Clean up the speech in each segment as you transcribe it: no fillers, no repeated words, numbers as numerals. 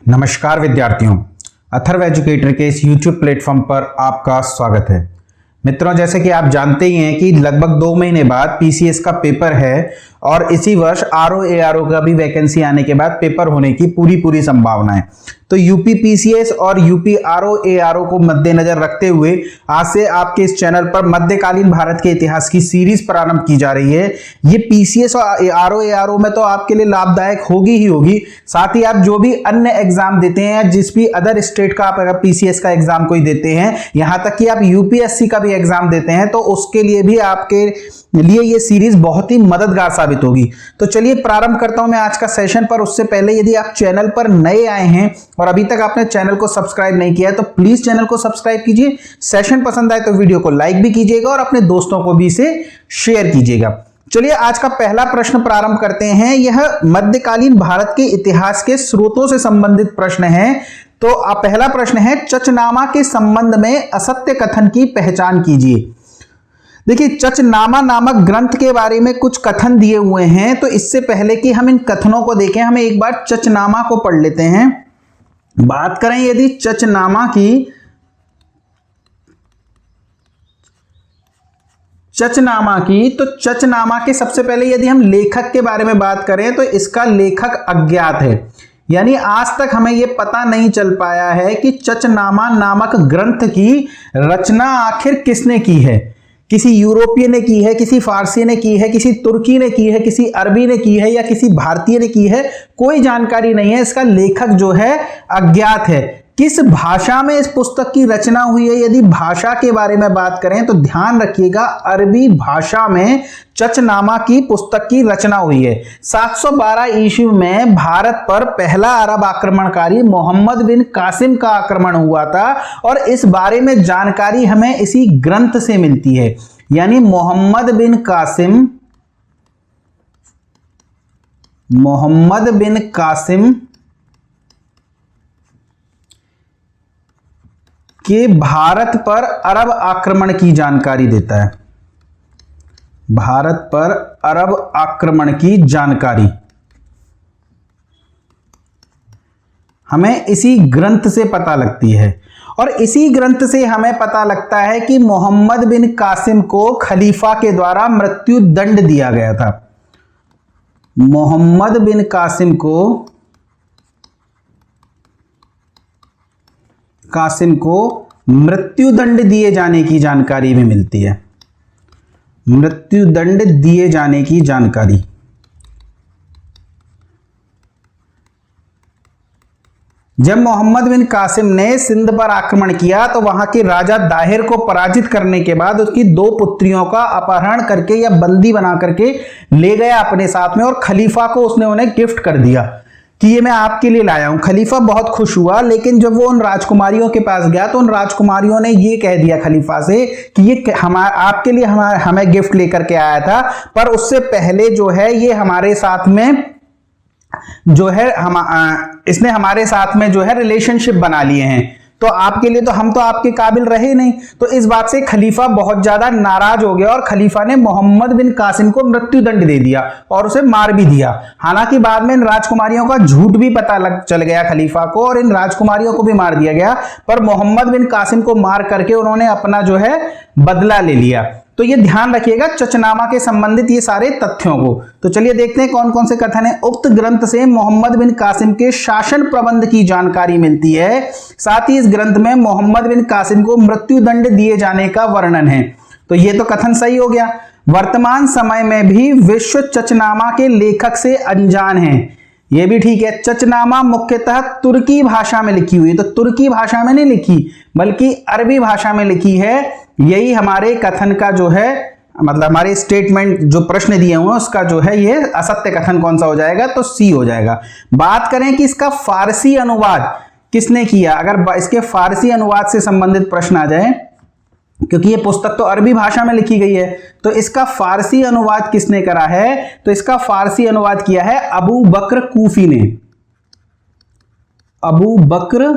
नमस्कार विद्यार्थियों, अथर्व एजुकेटर के इस YouTube प्लेटफॉर्म पर आपका स्वागत है। मित्रों, जैसे कि आप जानते ही हैं कि लगभग 2 महीने बाद PCS का पेपर है और इसी वर्ष RO-ARO का भी वैकेंसी आने के बाद पेपर होने की पूरी संभावना है। तो यूपी PCS और यूपी RO-ARO को मद्देनजर रखते हुए आज से आपके इस चैनल पर मध्यकालीन भारत के इतिहास की सीरीज प्रारंभ की जा रही है। ये PCS और RO-ARO में तो आपके लिए लाभदायक होगी ही होगी, साथ ही आप जो भी अन्य एग्जाम देते हैं, जिस भी अदर स्टेट का आप अगर PCS का एग्जाम कोई देते हैं, यहां तक कि आप UPSC का भी एग्जाम देते हैं, तो उसके लिए भी आपके लिए ये सीरीज बहुत ही मददगार साबित होगी। तो चलिए प्रारंभ करता हूं मैं आज का सेशन। पर उससे पहले यदि आप चैनल पर नए आए हैं और अभी तक आपने चैनल को सब्सक्राइब नहीं किया है तो प्लीज चैनल को सब्सक्राइब कीजिए। सेशन पसंद आए तो वीडियो को लाइक भी कीजिएगा और अपने दोस्तों को भी इसे शेयर कीजिएगा। चलिए आज का पहला प्रश्न प्रारंभ करते हैं। यह मध्यकालीन भारत के इतिहास के स्रोतों से संबंधित प्रश्न है। तो पहला प्रश्न है, चचनामा के संबंध में असत्य कथन की पहचान कीजिए। देखिए, चचनामा नामक ग्रंथ के बारे में कुछ कथन दिए हुए हैं। तो इससे पहले कि हम इन कथनों को देखें, हम एक बार चचनामा को पढ़ लेते हैं। बात करें यदि चचनामा की, तो चचनामा के सबसे पहले यदि हम लेखक के बारे में बात करें तो इसका लेखक अज्ञात है। यानी आज तक हमें यह पता नहीं चल पाया है कि चचनामा नामक ग्रंथ की रचना आखिर किसने की है। किसी यूरोपीय ने की है, किसी फारसी ने की है, किसी तुर्की ने की है, किसी अरबी ने की है या किसी भारतीय ने की है, कोई जानकारी नहीं है। इसका लेखक जो है अज्ञात है। किस भाषा में इस पुस्तक की रचना हुई है, यदि भाषा के बारे में बात करें तो ध्यान रखिएगा, अरबी भाषा में चचनामा की पुस्तक की रचना हुई है। 712 ईस्वी में भारत पर पहला अरब आक्रमणकारी मोहम्मद बिन कासिम का आक्रमण हुआ था और इस बारे में जानकारी हमें इसी ग्रंथ से मिलती है। यानी मोहम्मद बिन कासिम के भारत पर अरब आक्रमण की जानकारी देता है। भारत पर अरब आक्रमण की जानकारी हमें इसी ग्रंथ से पता लगती है और इसी ग्रंथ से हमें पता लगता है कि मोहम्मद बिन कासिम को खलीफा के द्वारा मृत्यु दंड दिया गया था। मोहम्मद बिन कासिम को मृत्युदंड दिए जाने की जानकारी भी मिलती है। मृत्युदंड दिए जाने की जानकारी। जब मोहम्मद बिन कासिम ने सिंध पर आक्रमण किया तो वहां के राजा दाहिर को पराजित करने के बाद उसकी 2 पुत्रियों का अपहरण करके या बंदी बना करके ले गया अपने साथ में और खलीफा को उसने उन्हें गिफ्ट कर दिया कि ये मैं आपके लिए लाया हूं। खलीफा बहुत खुश हुआ, लेकिन जब वो उन राजकुमारियों के पास गया तो उन राजकुमारियों ने ये कह दिया खलीफा से कि ये आपके लिए हमें गिफ्ट लेकर के आया था, पर उससे पहले जो है ये हमारे साथ में जो है इसने हमारे साथ में जो है रिलेशनशिप बना लिए हैं, तो आपके लिए तो हम तो आपके काबिल रहे नहीं। तो इस बात से खलीफा बहुत ज्यादा नाराज हो गया और खलीफा ने मोहम्मद बिन कासिम को मृत्युदंड दे दिया और उसे मार भी दिया। हालांकि बाद में इन राजकुमारियों का झूठ भी पता चल गया खलीफा को और इन राजकुमारियों को भी मार दिया गया, पर मोहम्मद बिन कासिम को मार करके उन्होंने अपना जो है बदला ले लिया। तो ये ध्यान रखिएगा चचनामा के संबंधित ये सारे तथ्यों को। तो चलिए देखते हैं कौन कौन से कथन है। उक्त ग्रंथ से मोहम्मद बिन कासिम के शासन प्रबंध की जानकारी मिलती है। साथ ही इस ग्रंथ में मोहम्मद बिन कासिम को मृत्युदंड दिए जाने का वर्णन है। तो ये तो कथन सही हो गया। वर्तमान समय में भी विश्व चचनामा के लेखक से अनजान है, ये भी ठीक है। चचनामा मुख्यतः तुर्की भाषा में लिखी हुई है, तो तुर्की भाषा में नहीं लिखी बल्कि अरबी भाषा में लिखी है। यही हमारे कथन का जो है मतलब हमारे स्टेटमेंट जो प्रश्न दिए हुए हैं उसका जो है ये असत्य कथन कौन सा हो जाएगा, तो सी हो जाएगा। बात करें कि इसका फारसी अनुवाद किसने किया, अगर इसके फारसी अनुवाद से संबंधित प्रश्न आ जाए, क्योंकि ये पुस्तक तो अरबी भाषा में लिखी गई है, तो इसका फारसी अनुवाद किसने करा है, तो इसका फारसी अनुवाद किया है अबू बकर कूफी ने। अबू बकर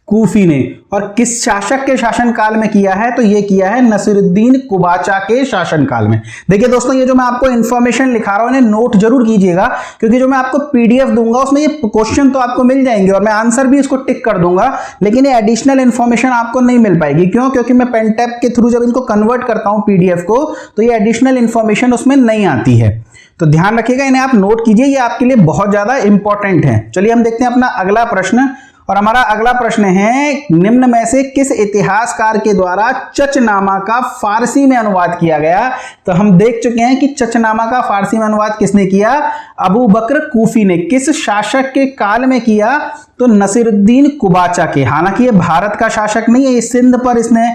कूफी ने। और किस शासक के शासनकाल में किया है? तो ये किया है नसीरुद्दीन कुबाचा के शासनकाल में। देखिए दोस्तों, ये जो मैं आपको इन्फॉर्मेशन लिखा रहा हूं इन्हें नोट जरूर कीजिएगा, क्योंकि जो मैं आपको पीडीएफ दूंगा उसमें ये क्वेश्चन तो आपको मिल जाएंगे और मैं आंसर भी इसको टिक कर दूंगा, लेकिन ये एडिशनल इन्फॉर्मेशन आपको नहीं मिल पाएगी। क्यों? क्योंकि मैं पेन टैब के थ्रू जब इनको कन्वर्ट करता हूं पीडीएफ को, तो ये एडिशनल इन्फॉर्मेशन उसमें नहीं आती है। तो ध्यान रखिएगा, इन्हें आप नोट कीजिए, ये आपके लिए बहुत ज्यादा इंपॉर्टेंट है। चलिए हम देखते हैं अपना अगला प्रश्न, और हमारा अगला प्रश्न है, निम्न में से किस इतिहासकार के द्वारा चचनामा का फारसी में अनुवाद किया गया? तो हम देख चुके हैं कि चचनामा का फारसी में अनुवाद किसने किया? अबू बकर कूफी ने। किस शासक के काल में किया? तो नसीरुद्दीन कुबाचा के। हालांकि ये भारत का शासक नहीं है, ये सिंध पर इसने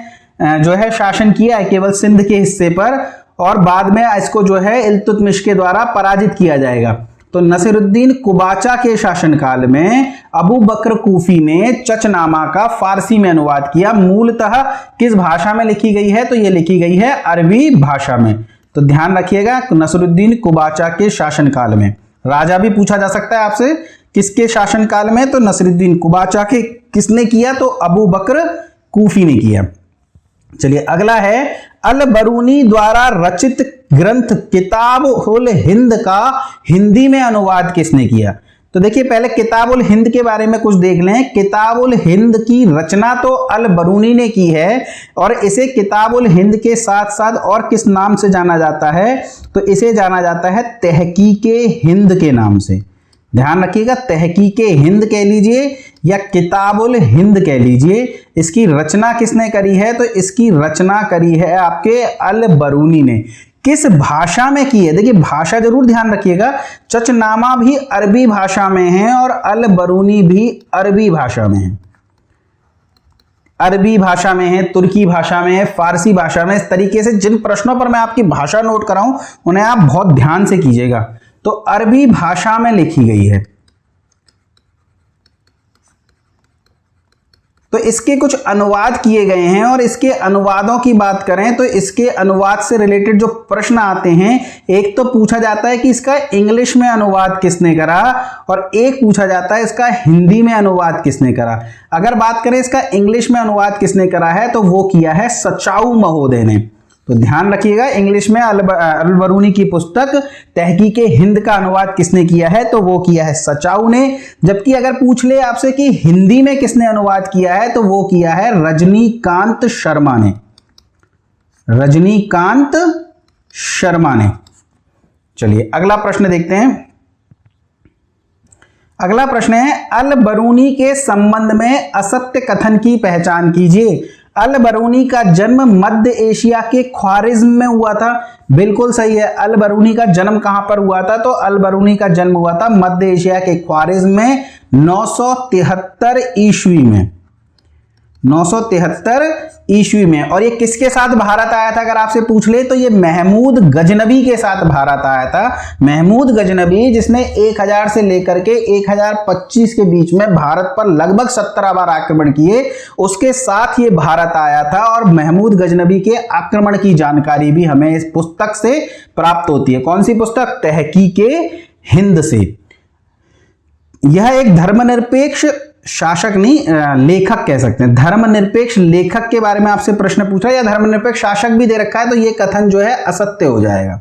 जो है शासन किया है, केवल सिंध के हिस्से पर, और बाद में इसको जो है इल्तुतमिश के द्वारा पराजित किया जाएगा। तो नसीरुद्दीन कुबाचा के शासनकाल में अबू बकर कूफी ने चचनामा का फारसी में अनुवाद किया। मूलतः किस भाषा में लिखी गई है? तो ये लिखी गई है अरबी भाषा में। तो ध्यान रखिएगा, नसीरुद्दीन कुबाचा के शासनकाल में। राजा भी पूछा जा सकता है आपसे, किसके शासनकाल में? तो नसीरुद्दीन कुबाचा के। किसने किया? तो अबू बकर कूफी ने किया। चलिए अगला है, अल बरूनी द्वारा रचित ग्रंथ किताब उल हिंद का हिंदी में अनुवाद किसने किया? तो देखिए, पहले किताब उल हिंद के बारे में कुछ देख लें। किताब उल हिंद की रचना तो अल बरूनी ने की है, और इसे किताब उल हिंद के साथ साथ और किस नाम से जाना जाता है? तो इसे जाना जाता है तहकीके हिंद के नाम से। ध्यान रखिएगा, तहकीके हिंद कह लीजिए या किताबुल हिंद कह लीजिए। इसकी रचना किसने करी है? तो इसकी रचना करी है आपके अल बरूनी ने। किस भाषा में की है? देखिए भाषा जरूर ध्यान रखिएगा, चचनामा भी अरबी भाषा में है और अल बरूनी भी अरबी भाषा में है। अरबी भाषा में है, तुर्की भाषा में है, फारसी भाषा में। इस तरीके से जिन प्रश्नों पर मैं आपकी भाषा नोट कराऊं उन्हें आप बहुत ध्यान से कीजिएगा। तो अरबी भाषा में लिखी गई है। तो इसके कुछ अनुवाद किए गए हैं, और इसके अनुवादों की बात करें तो इसके अनुवाद से रिलेटेड जो प्रश्न आते हैं, एक तो पूछा जाता है कि इसका इंग्लिश में अनुवाद किसने करा, और एक पूछा जाता है इसका हिंदी में अनुवाद किसने करा। अगर बात करें इसका इंग्लिश में अनुवाद किसने करा है, तो वो किया है सचाऊ महोदय ने। तो ध्यान रखिएगा, इंग्लिश में अल बरूनी की पुस्तक तहकीके हिंद का अनुवाद किसने किया है? तो वो किया है सचाऊ ने। जबकि अगर पूछ ले आपसे कि हिंदी में किसने अनुवाद किया है, तो वो किया है रजनीकांत शर्मा ने। रजनीकांत शर्मा ने। चलिए अगला प्रश्न देखते हैं। अगला प्रश्न है, अल बरूनी के संबंध में असत्य कथन की पहचान कीजिए। अल बरूनी का जन्म मध्य एशिया के ख्वारिज्म में हुआ था। बिल्कुल सही है। अल बरूनी का जन्म कहां पर हुआ था? तो अल बरूनी का जन्म हुआ था मध्य एशिया के ख्वारिज्म में 973 ईस्वी में। 973 ईस्वी में। और ये किसके साथ भारत आया था? अगर आपसे पूछ ले तो ये महमूद गजनबी के साथ भारत आया था। महमूद गजनबी, जिसने 1000 से लेकर के 1025 के बीच में भारत पर लगभग 17 बार आक्रमण किए, उसके साथ ये भारत आया था। और महमूद गजनबी के आक्रमण की जानकारी भी हमें इस पुस्तक से प्राप्त होती है। कौन सी पुस्तक? तहकीके हिंद से। यह एक धर्मनिरपेक्ष शासक नहीं, लेखक कह सकते हैं। धर्मनिरपेक्ष लेखक के बारे में आपसे प्रश्न पूछा, या धर्मनिरपेक्ष शासक भी दे रखा है, तो ये कथन जो है असत्य हो जाएगा,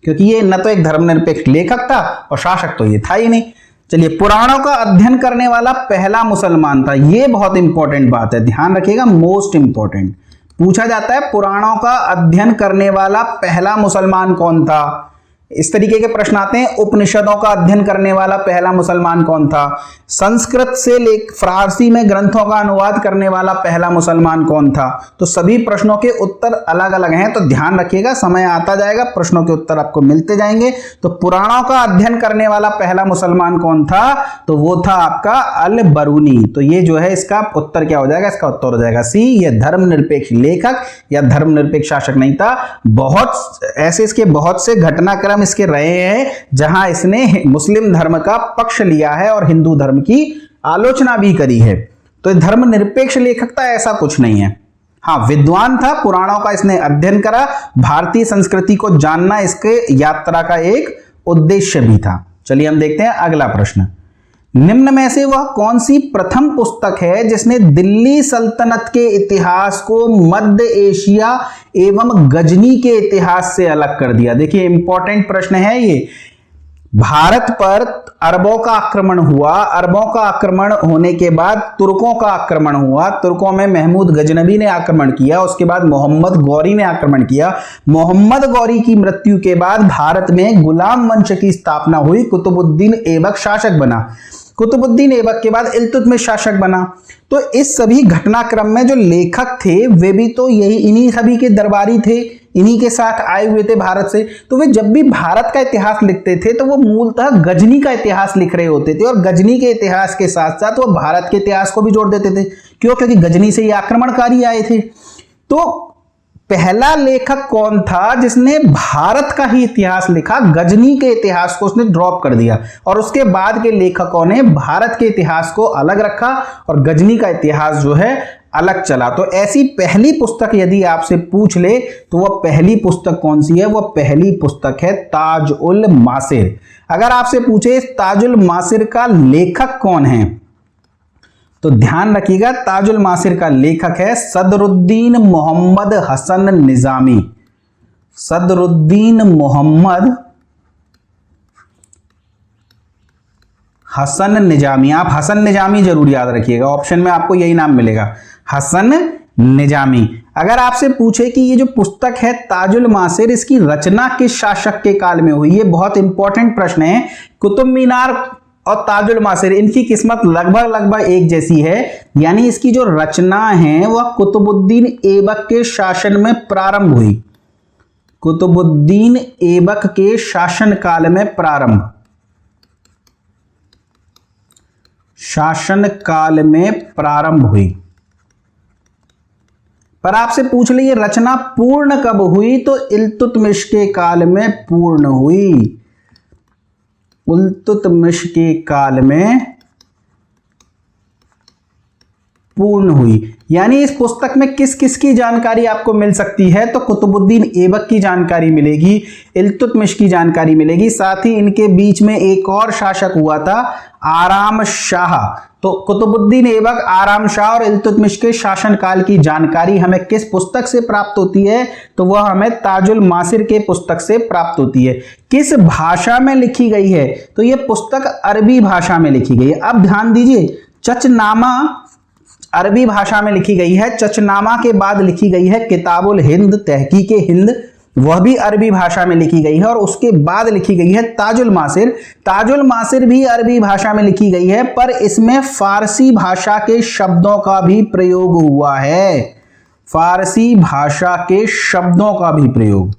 क्योंकि ये न तो एक धर्मनिरपेक्ष लेखक था और शासक तो ये था ही नहीं। चलिए, पुराणों का अध्ययन करने वाला पहला मुसलमान था। ये बहुत इंपॉर्टेंट बात है, ध्यान रखिएगा, मोस्ट इंपॉर्टेंट। पूछा जाता है पुराणों का अध्ययन करने वाला पहला मुसलमान कौन था। इस तरीके के प्रश्न आते हैं। उपनिषदों का अध्ययन करने वाला पहला मुसलमान कौन था? संस्कृत से फारसी में ग्रंथों का अनुवाद करने वाला पहला मुसलमान कौन था? तो सभी प्रश्नों के उत्तर अलग अलग हैं, तो ध्यान रखिएगा, समय आता जाएगा, प्रश्नों के उत्तर आपको मिलते जाएंगे। तो पुराणों का अध्ययन करने वाला पहला मुसलमान कौन था? तो वो था आपका अल बरूनी। तो ये जो है इसका उत्तर क्या हो जाएगा? इसका उत्तर हो जाएगा सी। ये धर्मनिरपेक्ष लेखक या धर्मनिरपेक्ष शासक नहीं था। बहुत ऐसे इसके बहुत से घटनाक्रम इसके रहे हैं जहां इसने मुस्लिम धर्म का पक्ष लिया है और हिंदू धर्म की आलोचना भी करी है। तो धर्मनिरपेक्ष लेखक था ऐसा कुछ नहीं है। हाँ, विद्वान था, पुराणों का इसने अध्ययन करा, भारतीय संस्कृति को जानना इसके यात्रा का एक उद्देश्य भी था। चलिए हम देखते हैं अगला प्रश्न। निम्न में से वह कौन सी प्रथम पुस्तक है जिसने दिल्ली सल्तनत के इतिहास को मध्य एशिया एवं गजनी के इतिहास से अलग कर दिया? देखिए इंपॉर्टेंट प्रश्न है ये। भारत पर अरबों का आक्रमण हुआ, अरबों का आक्रमण होने के बाद तुर्कों का आक्रमण हुआ, तुर्कों में महमूद गजनबी ने आक्रमण किया, उसके बाद मोहम्मद गौरी ने आक्रमण किया। मोहम्मद गौरी की मृत्यु के बाद भारत में गुलाम वंश की स्थापना हुई, कुतुबुद्दीन ऐबक शासक बना, कुतुबुद्दीन ऐबक के बाद इल्तुतमिश शासक बना। तो इस सभी घटनाक्रम में जो लेखक थे वे भी तो यही इन्हीं सभी के दरबारी थे, इन्हीं के साथ आए हुए थे भारत से। तो वे जब भी भारत का इतिहास लिखते थे तो वो मूलतः गजनी का इतिहास लिख रहे होते थे, और गजनी के इतिहास के साथ साथ वो भारत के इतिहास को भी जोड़ देते थे। क्यों? क्योंकि गजनी से ये आक्रमणकारी आए थे। तो पहला लेखक कौन था जिसने भारत का ही इतिहास लिखा? गजनी के इतिहास को उसने ड्रॉप कर दिया, और उसके बाद के लेखकों ने भारत के इतिहास को अलग रखा और गजनी का इतिहास जो है अलग चला। तो ऐसी पहली पुस्तक यदि आपसे पूछ ले तो वह पहली पुस्तक कौन सी है? वह पहली पुस्तक है ताज उल मासिर। अगर आपसे पूछे ताजुल मासिर का लेखक कौन है तो ध्यान रखिएगा, ताजुल मासिर का लेखक है सदरुद्दीन मोहम्मद हसन निजामी। सदरुद्दीन मोहम्मद हसन निजामी। आप हसन निजामी जरूर याद रखिएगा, ऑप्शन में आपको यही नाम मिलेगा, हसन निजामी। अगर आपसे पूछे कि ये जो पुस्तक है ताजुल मासिर, इसकी रचना किस शासक के काल में हुई? ये बहुत इंपॉर्टेंट प्रश्न है। कुतुब मीनार और ताजुल मासिर इनकी किस्मत लगभग एक जैसी है, यानी इसकी जो रचना है वह कुतुबुद्दीन ऐबक के शासन में प्रारंभ हुई, कुतुबुद्दीन ऐबक के शासन काल में प्रारंभ, शासन काल में प्रारंभ हुई। पर आपसे पूछ ले ये रचना पूर्ण कब हुई तो इल्तुतमिश के काल में पूर्ण हुई, इल्तुतमिश के काल में पूर्ण हुई। यानी इस पुस्तक में किस किस की जानकारी आपको मिल सकती है? तो कुतुबुद्दीन ऐबक की जानकारी मिलेगी, इल्तुतमिश की जानकारी मिलेगी, साथ ही इनके बीच में एक और शासक हुआ था आराम शाह। तो कुतुबुद्दीन ऐबक, आराम शाह और इल्तुतमिश के शासनकाल की जानकारी हमें किस पुस्तक से प्राप्त होती है? तो वह हमें ताजुल मासिर के पुस्तक से प्राप्त होती है। किस भाषा में लिखी गई है? तो यह पुस्तक अरबी भाषा में लिखी गई है। अब ध्यान दीजिए, चचनामा अरबी भाषा में लिखी गई है, चचनामा के बाद लिखी गई है किताबुल हिंद, तहकीके हिंद, वह भी अरबी भाषा में लिखी गई है, और उसके बाद लिखी गई है ताजुल मासिर। ताजुल मासिर भी अरबी भाषा में लिखी गई है, पर इसमें फारसी भाषा के शब्दों का भी प्रयोग हुआ है, फारसी भाषा के शब्दों का भी प्रयोग।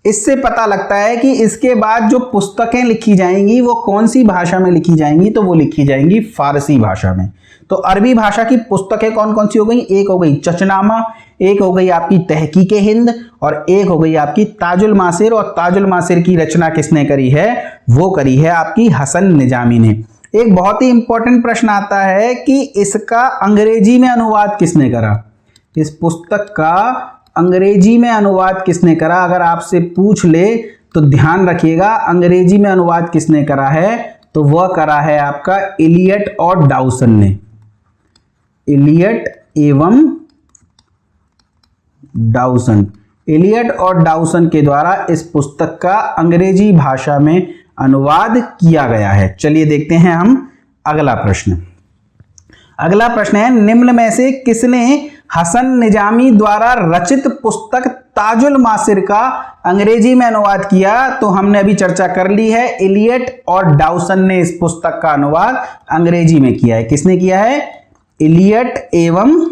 इससे पता लगता है कि इसके बाद जो पुस्तकें लिखी जाएंगी वो कौन सी भाषा में लिखी जाएंगी? तो वो लिखी जाएंगी फारसी भाषा में। तो अरबी भाषा की पुस्तकें कौन कौन सी हो गई? एक हो गई चचनामा, एक हो गई आपकी तहकीके हिंद, और एक हो गई आपकी ताजुल मासिर। और ताजुल मासिर की रचना किसने करी है? वो करी है आपकी हसन निजामी ने। एक बहुत ही इंपॉर्टेंट प्रश्न आता है कि इसका अंग्रेजी में अनुवाद किसने करा? इस पुस्तक का अंग्रेजी में अनुवाद किसने करा? अगर आपसे पूछ ले तो ध्यान रखिएगा, अंग्रेजी में अनुवाद किसने करा है? तो वह करा है आपका इलियट और डाउसन ने, इलियट एवं डाउसन। इलियट और डाउसन के द्वारा इस पुस्तक का अंग्रेजी भाषा में अनुवाद किया गया है। चलिए देखते हैं हम अगला प्रश्न। अगला प्रश्न है, निम्न में से किसने हसन निजामी द्वारा रचित पुस्तक ताजुल मासिर का अंग्रेजी में अनुवाद किया? तो हमने अभी चर्चा कर ली है, इलियट और डाउसन ने इस पुस्तक का अनुवाद अंग्रेजी में किया है। किसने किया है? इलियट एवं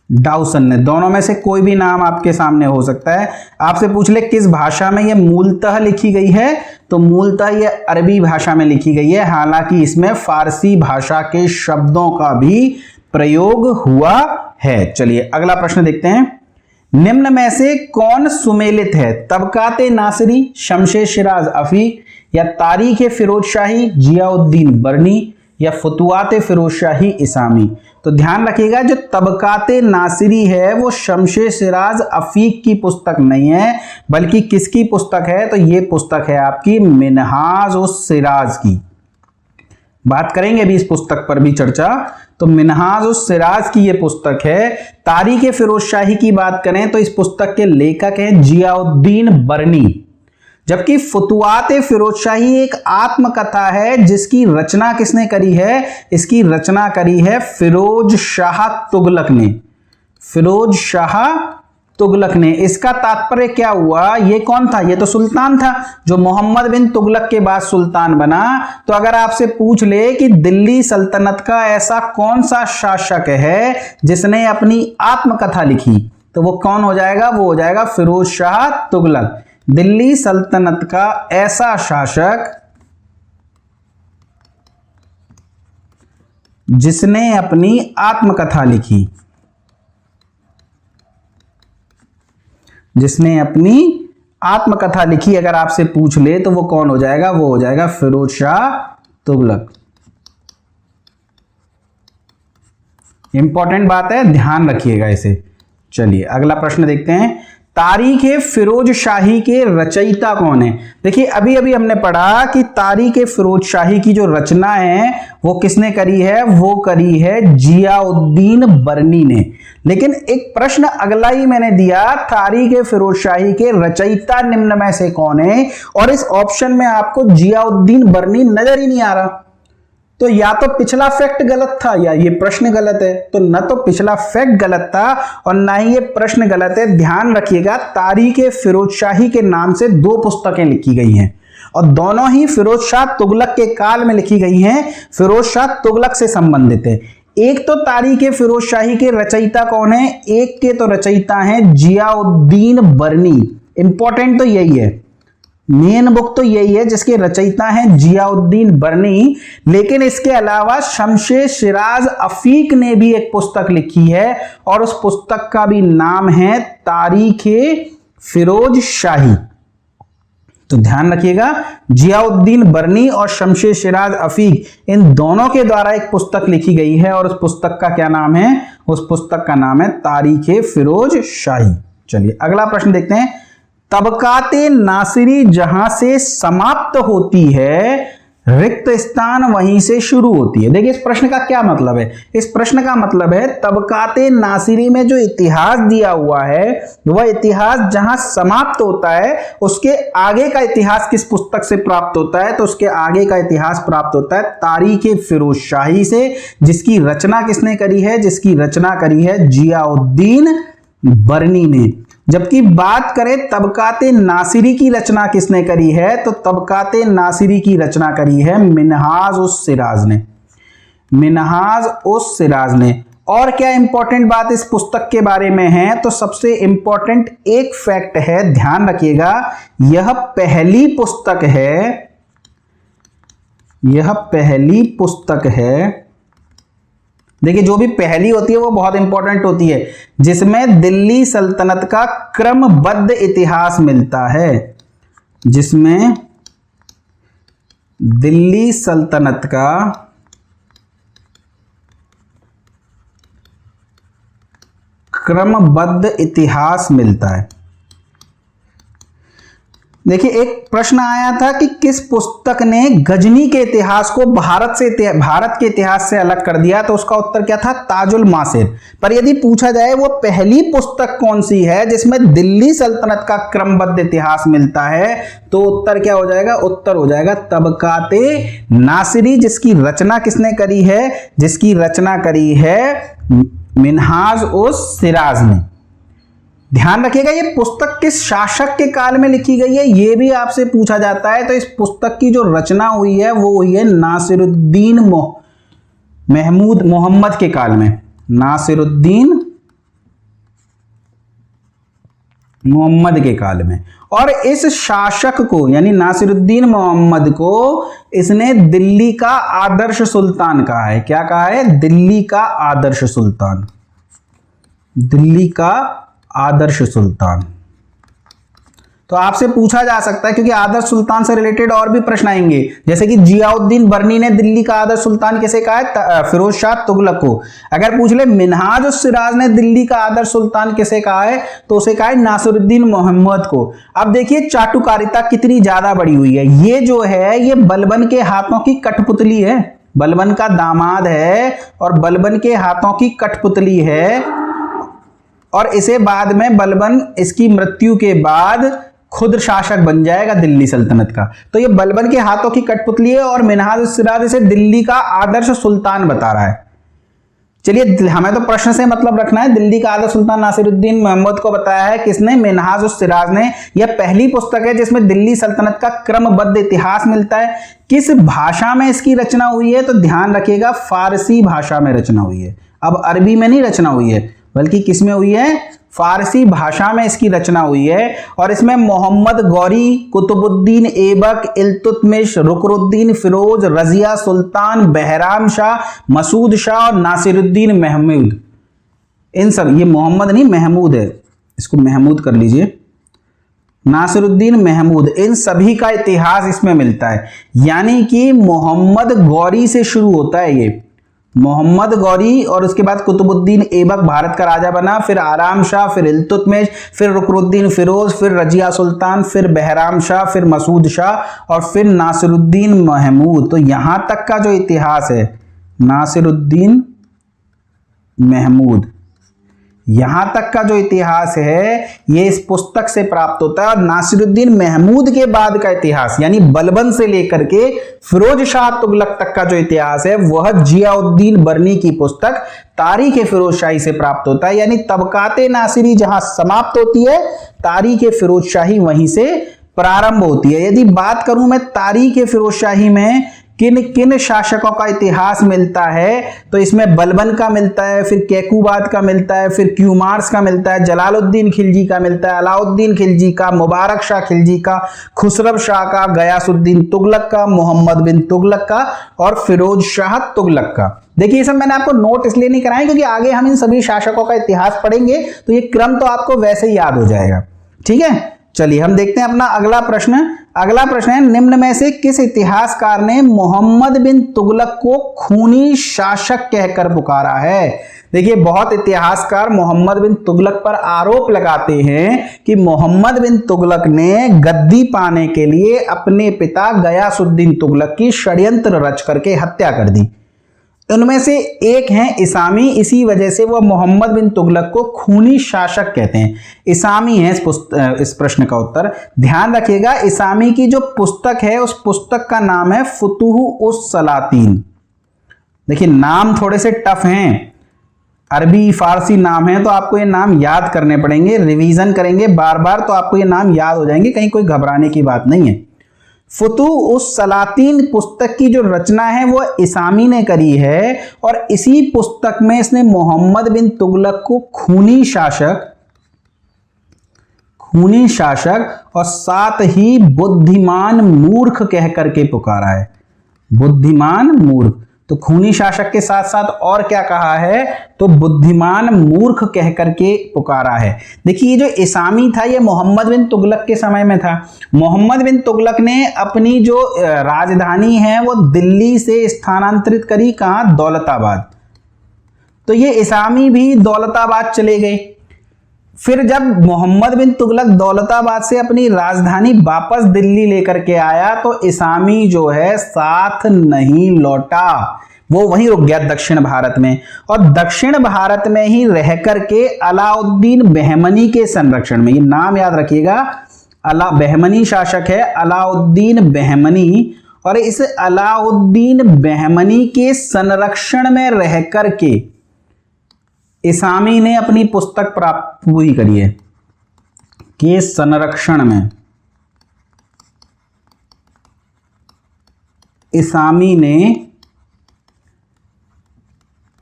डाउसन ने। दोनों में से कोई भी नाम आपके सामने हो सकता है। आपसे पूछ ले किस भाषा में यह मूलतः लिखी गई है? तो मूलतः यह अरबी भाषा में लिखी गई है, हालांकि इसमें फारसी भाषा के शब्दों का भी प्रयोग हुआ है। चलिए अगला प्रश्न देखते हैं। निम्न में से कौन सुमेलित है? तबकाते नासिरी, शमशे शिराज अफी, या तारीख फिरोज शाही जियाउद्दीन बरनी, या फुतुआते फिरोज शाही इसामी? तो ध्यान रखिएगा जो तबकाते नासिरी है वो शमशे सिराज अफीक की पुस्तक नहीं है, बल्कि किसकी पुस्तक है, तो ये पुस्तक है आपकी मिनहाज उस सिराज की। बात करेंगे अभी इस पुस्तक पर भी चर्चा। तो मिनहाज उस सिराज की ये पुस्तक है। तारीख फिरोज शाही की बात करें तो इस पुस्तक के लेखक हैं जियाउद्दीन बरनी, जबकि फुतुआत फिरोज शाही एक आत्मकथा है जिसकी रचना किसने करी है, इसकी रचना करी है फिरोज शाह तुगलक ने। फिरोज शाह तुगलक ने। इसका तात्पर्य क्या हुआ, ये कौन था, ये तो सुल्तान था जो मोहम्मद बिन तुगलक के बाद सुल्तान बना। तो अगर आपसे पूछ ले कि दिल्ली सल्तनत का ऐसा कौन सा शासक है जिसने अपनी आत्मकथा लिखी, तो वो कौन हो जाएगा, वो हो जाएगा फिरोज शाह तुगलक। दिल्ली सल्तनत का ऐसा शासक जिसने अपनी आत्मकथा लिखी, जिसने अपनी आत्मकथा लिखी, अगर आपसे पूछ ले तो वो कौन हो जाएगा, वो हो जाएगा फिरोज शाह तुगलक। इंपॉर्टेंट बात है, ध्यान रखिएगा इसे। चलिए अगला प्रश्न देखते हैं। तारीख फिरोज शाही के रचयिता कौन है। देखिए अभी अभी हमने पढ़ा कि तारीख फिरोज शाही की जो रचना है वो किसने करी है, वो करी है जियाउद्दीन बरनी ने। लेकिन एक प्रश्न अगला ही मैंने दिया, तारीख फिरोज शाही के रचयिता निम्न में से कौन है, और इस ऑप्शन में आपको जियाउद्दीन बरनी नजर ही नहीं आ रहा। तो या तो पिछला फैक्ट गलत था या ये प्रश्न गलत है। तो न तो पिछला फैक्ट गलत था और ना ही ये प्रश्न गलत है। ध्यान रखिएगा, तारीख फिरोज शाही के नाम से दो पुस्तकें लिखी गई हैं और दोनों ही फिरोज शाह तुगलक के काल में लिखी गई हैं, फिरोज शाह तुगलक से संबंधित है। एक तो तारीख फिरोज शाही के रचयिता कौन है, एक के तो रचयिता हैं जियाउद्दीन बरनी। इंपॉर्टेंट तो यही है, मेन बुक तो यही है जिसके रचयिता हैं जियाउद्दीन बरनी। लेकिन इसके अलावा शमशे सिराज अफीक ने भी एक पुस्तक लिखी है और उस पुस्तक का भी नाम है तारीख फिरोज शाही। तो ध्यान रखिएगा, जियाउद्दीन बरनी और शमशे सिराज अफीक, इन दोनों के द्वारा एक पुस्तक लिखी गई है और उस पुस्तक का क्या नाम है, उस पुस्तक का नाम है तारीख फिरोज शाही। चलिए अगला प्रश्न देखते हैं। तबकाते नासिरी जहां से समाप्त होती है, रिक्त स्थान वहीं से शुरू होती है। देखिए इस प्रश्न का क्या मतलब है, इस प्रश्न का मतलब है तबकाते नासिरी में जो इतिहास दिया हुआ है वह इतिहास जहां समाप्त होता है उसके आगे का इतिहास किस पुस्तक से प्राप्त होता है, तो उसके आगे का इतिहास प्राप्त होता है तारीख फिरोज शाही से, जिसकी रचना किसने करी है, जिसकी रचना करी है जियाउद्दीन बरनी ने। जबकि बात करें तबकाते नासिरी की रचना किसने करी है, तो तबकाते नासिरी की रचना करी है मिनहाज उस सिराज ने, मिनहाज उस सिराज ने। और क्या इंपॉर्टेंट बात इस पुस्तक के बारे में है, तो सबसे इंपॉर्टेंट एक फैक्ट है, ध्यान रखिएगा, यह पहली पुस्तक है, यह पहली पुस्तक है। देखिए जो भी पहली होती है वो बहुत इंपॉर्टेंट होती है, जिसमें दिल्ली सल्तनत का क्रमबद्ध इतिहास मिलता है, जिसमें दिल्ली सल्तनत का क्रमबद्ध इतिहास मिलता है। देखिए एक प्रश्न आया था कि किस पुस्तक ने गजनी के इतिहास को भारत के इतिहास से अलग कर दिया, तो उसका उत्तर क्या था, ताजुल मासिर। पर यदि पूछा जाए वो पहली पुस्तक कौन सी है जिसमें दिल्ली सल्तनत का क्रमबद्ध इतिहास मिलता है, तो उत्तर क्या हो जाएगा, उत्तर हो जाएगा तबकाते नासिरी, जिसकी रचना किसने करी है, जिसकी रचना करी है मिनहाज उस सिराज ने। ध्यान रखिएगा ये पुस्तक किस शासक के काल में लिखी गई है, ये भी आपसे पूछा जाता है। तो इस पुस्तक की जो रचना हुई है वो हुई है नासिरुद्दीन महमूद मोहम्मद के काल में, नासिरुद्दीन मोहम्मद के काल में। और इस शासक को यानी नासिरुद्दीन मोहम्मद को इसने दिल्ली का आदर्श सुल्तान कहा है। क्या कहा है, दिल्ली का आदर्श सुल्तान, दिल्ली का आदर्श सुल्तान। तो आपसे पूछा जा सकता है, क्योंकि आदर्श सुल्तान से रिलेटेड और भी प्रश्न आएंगे, जैसे कि जियाउद्दीन बर्नी ने दिल्ली का आदर्श सुल्तान किसे कहा है? फिरोज शाह तुगलक को। अगर पूछ ले मिन्हाज उस सिराज ने दिल्ली का आदर्श सुल्तान किसे कहा है, तो उसे कहा है नासिरुद्दीन मोहम्मद को। अब देखिए चाटुकारिता कितनी ज्यादा बड़ी हुई है। ये जो है ये बलबन के हाथों की कठपुतली है, बलबन का दामाद है और बलबन के हाथों की कठपुतली है, और इसे बाद में बलबन इसकी मृत्यु के बाद खुद शासक बन जाएगा दिल्ली सल्तनत का। तो ये बलबन के हाथों की कठपुतली है और मिन्हाज सिराज इसे दिल्ली का आदर्श सुल्तान बता रहा है। चलिए, हमें तो प्रश्न से मतलब रखना है। दिल्ली का आदर्श सुल्तान नासिरुद्दीन मोहम्मद को बताया है किसने? मिन्हाज सिराज ने। यह पहली पुस्तक है जिसमें दिल्ली सल्तनत का क्रमबद्ध इतिहास मिलता है। किस भाषा में इसकी रचना हुई है? तो ध्यान रखिएगा, फारसी भाषा में रचना हुई है। अब अरबी में नहीं रचना हुई है, बल्कि किस में हुई है? फारसी भाषा में इसकी रचना हुई है। और इसमें मोहम्मद गौरी, कुतुबुद्दीन ऐबक, इल्तुतमिश, रुकनुद्दीन फिरोज, रजिया सुल्तान, बहराम शाह, मसूद शाह और नासिरुद्दीन महमूद, इन सब, ये मोहम्मद नहीं महमूद है, इसको महमूद कर लीजिए, नासिरुद्दीन महमूद, इन सभी का इतिहास इसमें मिलता है। यानी कि मोहम्मद गौरी से शुरू होता है ये, मोहम्मद गौरी, और उसके बाद कुतुबुद्दीन ऐबक भारत का राजा बना, फिर आराम शाह, फिर इल्तुतमिश, फिर रुकनुद्दीन फिरोज, फिर रजिया सुल्तान, फिर बहराम शाह, फिर मसूद शाह और फिर नासिरुद्दीन महमूद। तो यहां तक का जो इतिहास है नासिरुद्दीन महमूद, यहां तक का जो इतिहास है ये इस पुस्तक से प्राप्त होता है। और नासिरुद्दीन महमूद के बाद का इतिहास, यानी बलबन से लेकर के फिरोज शाह तुगलक तक का जो इतिहास है वह जियाउद्दीन बर्नी की पुस्तक तारीख फिरोज शाही से प्राप्त होता है। यानी तबकाते नासिरी जहां समाप्त होती है, तारीख फिरोज शाही वहीं से प्रारंभ होती है। यदि बात करूं मैं तारीख फिरोज शाही में किन किन शासकों का इतिहास मिलता है, तो इसमें बलबन का मिलता है, फिर कैकूबाद का मिलता है, फिर क्यूमार्स का मिलता है, जलालुद्दीन खिलजी का मिलता है, अलाउद्दीन खिलजी का, मुबारक शाह खिलजी का, खुसरव शाह का, गयासुद्दीन तुगलक का, मोहम्मद बिन तुगलक का और फिरोज शाह तुगलक का। देखिए ये सब मैंने आपको नोट इसलिए नहीं कराए क्योंकि आगे हम इन सभी शासकों का इतिहास पढ़ेंगे तो ये क्रम तो आपको वैसे ही याद हो जाएगा। ठीक है, चलिए हम देखते हैं अपना अगला प्रश्न। अगला प्रश्न है, निम्न में से किस इतिहासकार ने मोहम्मद बिन तुगलक को खूनी शासक कहकर पुकारा है? देखिए बहुत इतिहासकार मोहम्मद बिन तुगलक पर आरोप लगाते हैं कि मोहम्मद बिन तुगलक ने गद्दी पाने के लिए अपने पिता गयासुद्दीन तुगलक की षड्यंत्र रच करके हत्या कर दी। उनमें से एक हैं इसामी, इसी वजह से वह मोहम्मद बिन तुगलक को खूनी शासक कहते हैं। इसामी है इस प्रश्न का उत्तर। ध्यान रखिएगा, इसामी की जो पुस्तक है उस पुस्तक का नाम है फुतूह उस सलातीन। देखिए नाम थोड़े से टफ हैं, अरबी फारसी नाम है, तो आपको ये नाम याद करने पड़ेंगे, रिवीजन करेंगे बार बार तो आपको ये नाम याद हो जाएंगे, कहीं कोई घबराने की बात नहीं है। फुतूह उस सलातीन पुस्तक की जो रचना है वो इसामी ने करी है और इसी पुस्तक में इसने मोहम्मद बिन तुगलक को खूनी शासक और साथ ही बुद्धिमान मूर्ख कह करके पुकारा है। बुद्धिमान मूर्ख, तो खूनी शासक के साथ साथ और क्या कहा है? तो बुद्धिमान मूर्ख कह करके पुकारा है। देखिए ये जो इसामी था ये मोहम्मद बिन तुगलक के समय में था। मोहम्मद बिन तुगलक ने अपनी जो राजधानी है वो दिल्ली से स्थानांतरित करी, कहां? दौलताबाद। तो ये इसामी भी दौलताबाद चले गए। फिर जब मोहम्मद बिन तुगलक दौलताबाद से अपनी राजधानी वापस दिल्ली लेकर के आया तो इसामी जो है साथ नहीं लौटा, वो वहीं रुक गया दक्षिण भारत में, और दक्षिण भारत में ही रह करके अलाउद्दीन बहमनी के संरक्षण में, ये नाम याद रखिएगा, बहमनी शासक है अलाउद्दीन बहमनी, और इस अलाउद्दीन बहमनी के संरक्षण में रह करके इसामी ने अपनी पुस्तक प्राप्त पूरी करी है। के संरक्षण में इसामी ने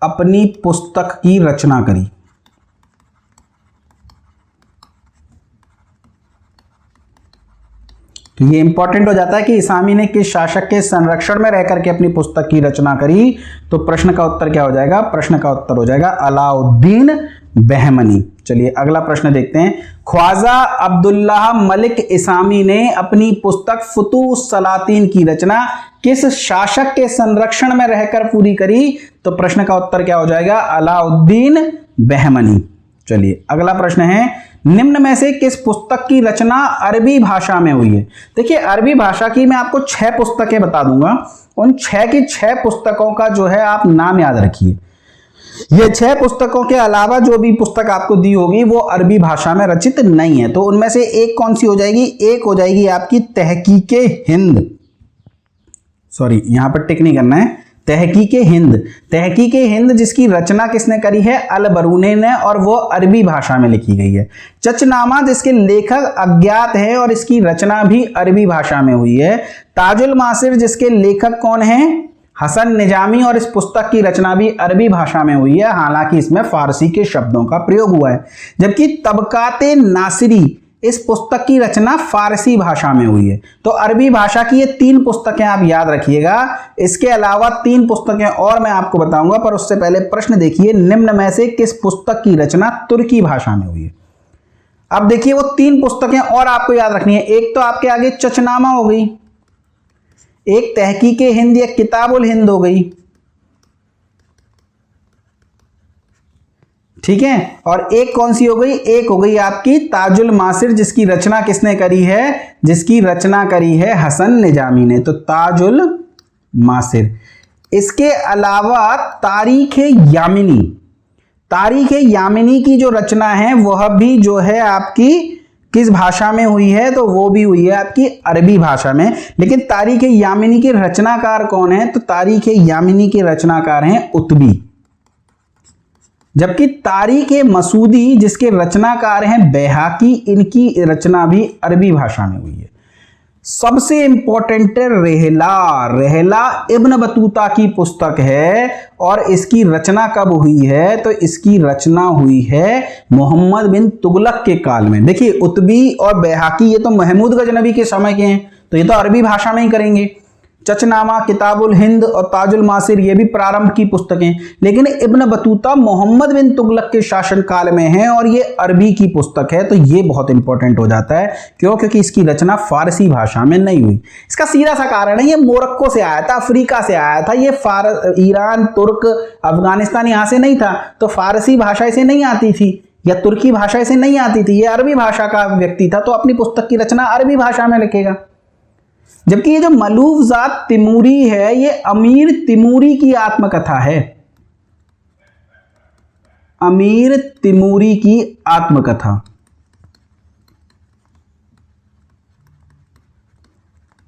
अपनी पुस्तक की रचना करी। तो ये इंपॉर्टेंट हो जाता है कि इसामी ने किस शासक के संरक्षण में रहकर के अपनी पुस्तक की रचना करी। तो प्रश्न का उत्तर क्या हो जाएगा? प्रश्न का उत्तर हो जाएगा अलाउद्दीन बहमनी। चलिए अगला प्रश्न देखते हैं। ख्वाजा अब्दुल्लाह मलिक इसामी ने अपनी पुस्तक फुतूस सलातीन की रचना किस शासक के संरक्षण में रहकर पूरी करी? तो प्रश्न का उत्तर क्या हो जाएगा? अलाउद्दीन बहमनी। चलिए अगला प्रश्न है, निम्न में से किस पुस्तक की रचना अरबी भाषा में हुई है? देखिए अरबी भाषा की मैं आपको 6 पुस्तकें बता दूंगा, उन 6 की 6 पुस्तकों का जो है आप नाम याद रखिए। ये 6 पुस्तकों के अलावा जो भी पुस्तक आपको दी होगी वो अरबी भाषा में रचित नहीं है। तो उनमें से एक कौन सी हो जाएगी? एक हो जाएगी आपकी तहकीके हिंद, सॉरी यहां पर टिक नहीं करना है, तहकीके हिंद। तहकीके हिंद जिसकी रचना किसने करी है? अल बरूनी ने, और वो अरबी भाषा में लिखी गई है। चचनामा जिसके लेखक अज्ञात हैं और इसकी रचना भी अरबी भाषा में हुई है। ताजुल मासिर जिसके लेखक कौन हैं? हसन निजामी, और इस पुस्तक की रचना भी अरबी भाषा में हुई है, हालांकि इसमें फारसी के शब्दों का प्रयोग हुआ है। जबकि तबकाते नासिरी इस पुस्तक की रचना फारसी भाषा में हुई है। तो अरबी भाषा की ये 3 पुस्तकें आप याद रखिएगा। इसके अलावा 3 पुस्तकें और मैं आपको बताऊंगा, पर उससे पहले प्रश्न देखिए, निम्न में से किस पुस्तक की रचना तुर्की भाषा में हुई है? अब देखिए वो 3 पुस्तकें और आपको याद रखनी है। एक तो आपके आगे चचनामा हो गई, एक तहकीके हिंद या किताबुल हिंद हो गई, ठीक है, और एक कौन सी हो गई? एक हो गई आपकी ताजुल मासिर जिसकी रचना किसने करी है? जिसकी रचना करी है हसन निजामी ने। तो ताजुल मासिर। इसके अलावा तारीख यामिनी, तारीख यामिनी की जो रचना है वह भी जो है आपकी किस भाषा में हुई है? तो वो भी हुई है आपकी अरबी भाषा में। लेकिन तारीख यामिनी के रचनाकार कौन है? तो तारीख यामिनी के रचनाकार हैं उतबी। जबकि तारीख मसूदी जिसके रचनाकार हैं बैहाकी, इनकी रचना भी अरबी भाषा में हुई है। सबसे इंपॉर्टेंट है रेहला। रेहला इब्न बतूता की पुस्तक है, और इसकी रचना कब हुई है? तो इसकी रचना हुई है मोहम्मद बिन तुगलक के काल में। देखिए उतबी और बैहाकी ये तो महमूद गजनबी के समय के हैं, तो ये तो अरबी भाषा में ही करेंगे। चचनामा, किताबुल हिंद और ताजुल मासिर ये भी प्रारंभ की पुस्तकें, लेकिन इब्न बतूता मोहम्मद बिन तुगलक के शासन काल में है और ये अरबी की पुस्तक है। तो ये बहुत इंपॉर्टेंट हो जाता है। क्यों? क्योंकि इसकी रचना फारसी भाषा में नहीं हुई। इसका सीधा सा कारण है ये मोरक्को से आया था, अफ्रीका से आया था। ये ईरान, तुर्क, अफगानिस्तान यहां से नहीं था, तो फारसी भाषा इसे नहीं आती थी या तुर्की भाषा इसे नहीं आती थी। ये अरबी भाषा का व्यक्ति था, तो अपनी पुस्तक की रचना अरबी भाषा में लिखेगा। जबकि ये जो मलूफजात तिमूरी है ये अमीर तिमूरी की आत्मकथा है, अमीर तिमूरी की आत्मकथा।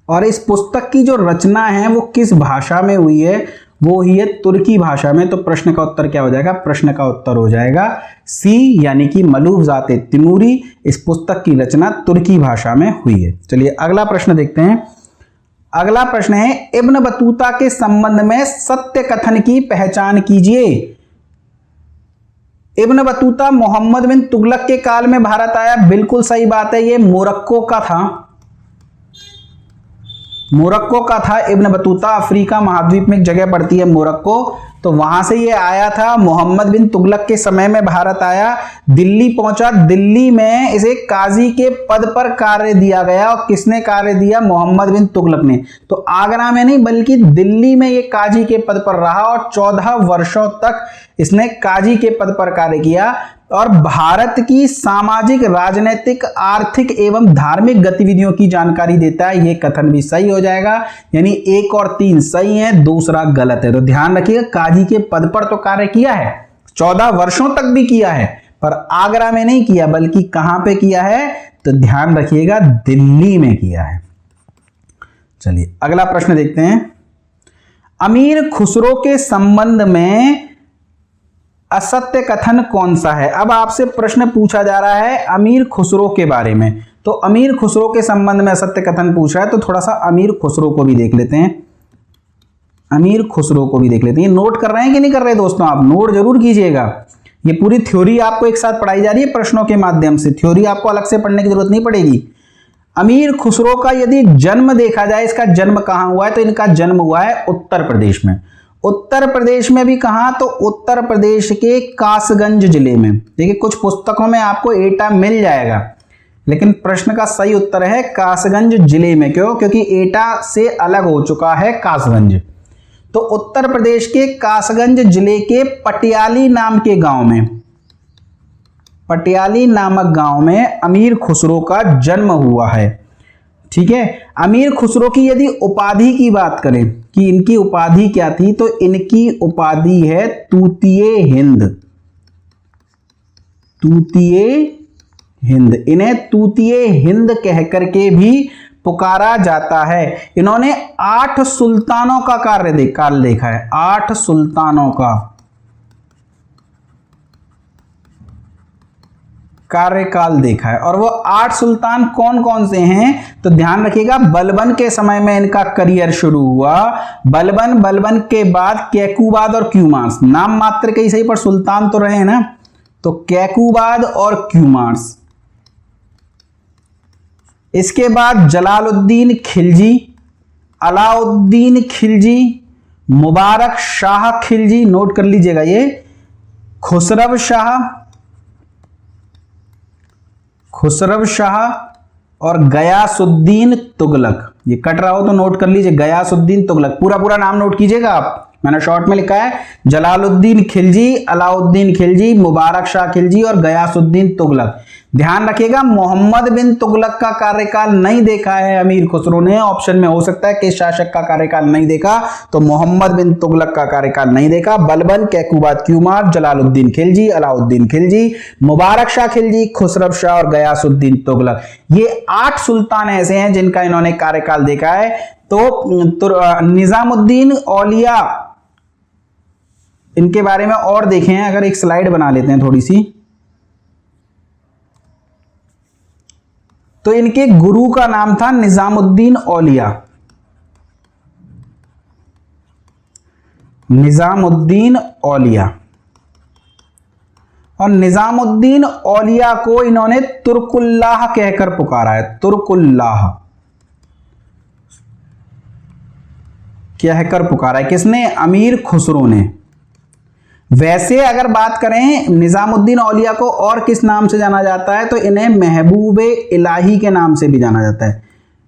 और इस पुस्तक की जो रचना है वो किस भाषा में हुई है? वो हुई है तुर्की भाषा में। तो प्रश्न का उत्तर क्या हो जाएगा? प्रश्न का उत्तर हो जाएगा सी, यानी कि मलूफजात तिमूरी। इस पुस्तक की रचना तुर्की भाषा में हुई है। चलिए अगला प्रश्न देखते हैं। अगला प्रश्न है, इब्न बतूता के संबंध में सत्य कथन की पहचान कीजिए। इब्न बतूता मोहम्मद बिन तुगलक के काल में भारत आया, बिल्कुल सही बात है। ये मोरक्को का था, मोरक्को का था इब्न बतूता। अफ्रीका महाद्वीप में एक जगह पड़ती है मोरक्को, तो वहां से ये आया था। मोहम्मद बिन तुगलक के समय में भारत आया, दिल्ली पहुंचा। दिल्ली में इसे काजी के पद पर कार्य दिया गया। और किसने कार्य दिया? मोहम्मद बिन तुगलक ने। तो आगरा में नहीं बल्कि दिल्ली में ये काजी के पद पर रहा और 14 वर्षों तक इसने काजी के पद पर कार्य किया। और भारत की सामाजिक, राजनीतिक, आर्थिक एवं धार्मिक गतिविधियों की जानकारी देता है। यह कथन भी सही हो जाएगा, यानी 1 और 3 सही है, दूसरा गलत है। तो ध्यान रखिएगा, काजी के पद पर तो कार्य किया है, 14 वर्षों तक भी किया है, पर आगरा में नहीं किया, बल्कि कहां पे किया है? तो ध्यान रखिएगा, दिल्ली में किया है। चलिए अगला प्रश्न देखते हैं। अमीर खुसरो के संबंध में असत्य कथन कौन सा है? अब आपसे प्रश्न पूछा जा रहा है अमीर खुसरो के बारे में। तो अमीर खुसरो के संबंध में असत्य कथन पूछ रहा है, तो थोड़ा सा अमीर खुसरो को भी देख लेते हैं। अमीर खुसरो को भी देख लेते हैं। नोट कर रहे हैं कि नहीं कर रहे दोस्तों? आप नोट जरूर कीजिएगा। ये पूरी थ्योरी आपको एक साथ पढ़ाई जा रही है प्रश्नों के माध्यम से। थ्योरी आपको अलग से पढ़ने की जरूरत नहीं पड़ेगी। अमीर खुसरो का यदि जन्म देखा जाए, इसका जन्म कहां हुआ है, तो इनका जन्म हुआ है उत्तर प्रदेश में। उत्तर प्रदेश में भी कहां, तो उत्तर प्रदेश के कासगंज जिले में। देखिए कुछ पुस्तकों में आपको एटा मिल जाएगा, लेकिन प्रश्न का सही उत्तर है कासगंज जिले में। क्यों? क्योंकि एटा से अलग हो चुका है कासगंज। तो उत्तर प्रदेश के कासगंज जिले के पटियाली नाम के गांव में, पटियाली नामक गांव में अमीर खुसरो का जन्म हुआ है। ठीक है। अमीर खुसरो की यदि उपाधि की बात करें कि इनकी उपाधि क्या थी, तो इनकी उपाधि है तूतीय हिंद। तूतीय हिंद, इन्हें तूतीय हिंद कहकर के भी पुकारा जाता है। इन्होंने 8 सुल्तानों का काल देखा है, 8 सुल्तानों का कार्यकाल देखा है। और वो 8 सुल्तान कौन कौन से हैं, तो ध्यान रखिएगा, बलबन के समय में इनका करियर शुरू हुआ। बलबन के बाद कैकुबाद और क्यूमार्स, नाम मात्र के ही सही पर सुल्तान तो रहे हैं ना, तो कैकुबाद और क्यूमार्स। इसके बाद जलालुद्दीन खिलजी, अलाउद्दीन खिलजी, मुबारक शाह खिलजी, नोट कर लीजिएगा ये, खुसरव शाह और गयासुद्दीन तुगलक। ये कट रहा हो तो नोट कर लीजिए, गयासुद्दीन तुगलक। पूरा नाम नोट कीजिएगा आप, मैंने शॉर्ट में लिखा है जलालुद्दीन खिलजी, अलाउद्दीन खिलजी, मुबारक शाह खिलजी और गयासुद्दीन तुगलक। ध्यान रखिएगा, मोहम्मद बिन तुगलक का कार्यकाल नहीं देखा है अमीर खुसरो ने। ऑप्शन में हो सकता है किस शासक का कार्यकाल नहीं देखा, तो मोहम्मद बिन तुगलक का कार्यकाल नहीं देखा। बलबन, कैकुबाद, क्यूमार, जलालुद्दीन खिलजी, अलाउद्दीन खिलजी, मुबारक शाह खिलजी, खुसरव शाह और गयासुद्दीन तुगलक, ये 8 सुल्तान ऐसे हैं जिनका इन्होंने कार्यकाल देखा है। तो निजामुद्दीन औलिया, इनके बारे में और देखें, अगर एक स्लाइड बना लेते हैं थोड़ी सी, तो इनके गुरु का नाम था निजामुद्दीन औलिया। निजामुद्दीन औलिया, और निजामुद्दीन औलिया को इन्होंने तुर्कुल्लाह कहकर पुकारा है। तुर्कुल्लाह कहकर पुकारा है किसने? अमीर खुसरो ने। वैसे अगर बात करें निजामुद्दीन औलिया को और किस नाम से जाना जाता है, तो इन्हें महबूबे इलाही के नाम से भी जाना जाता है,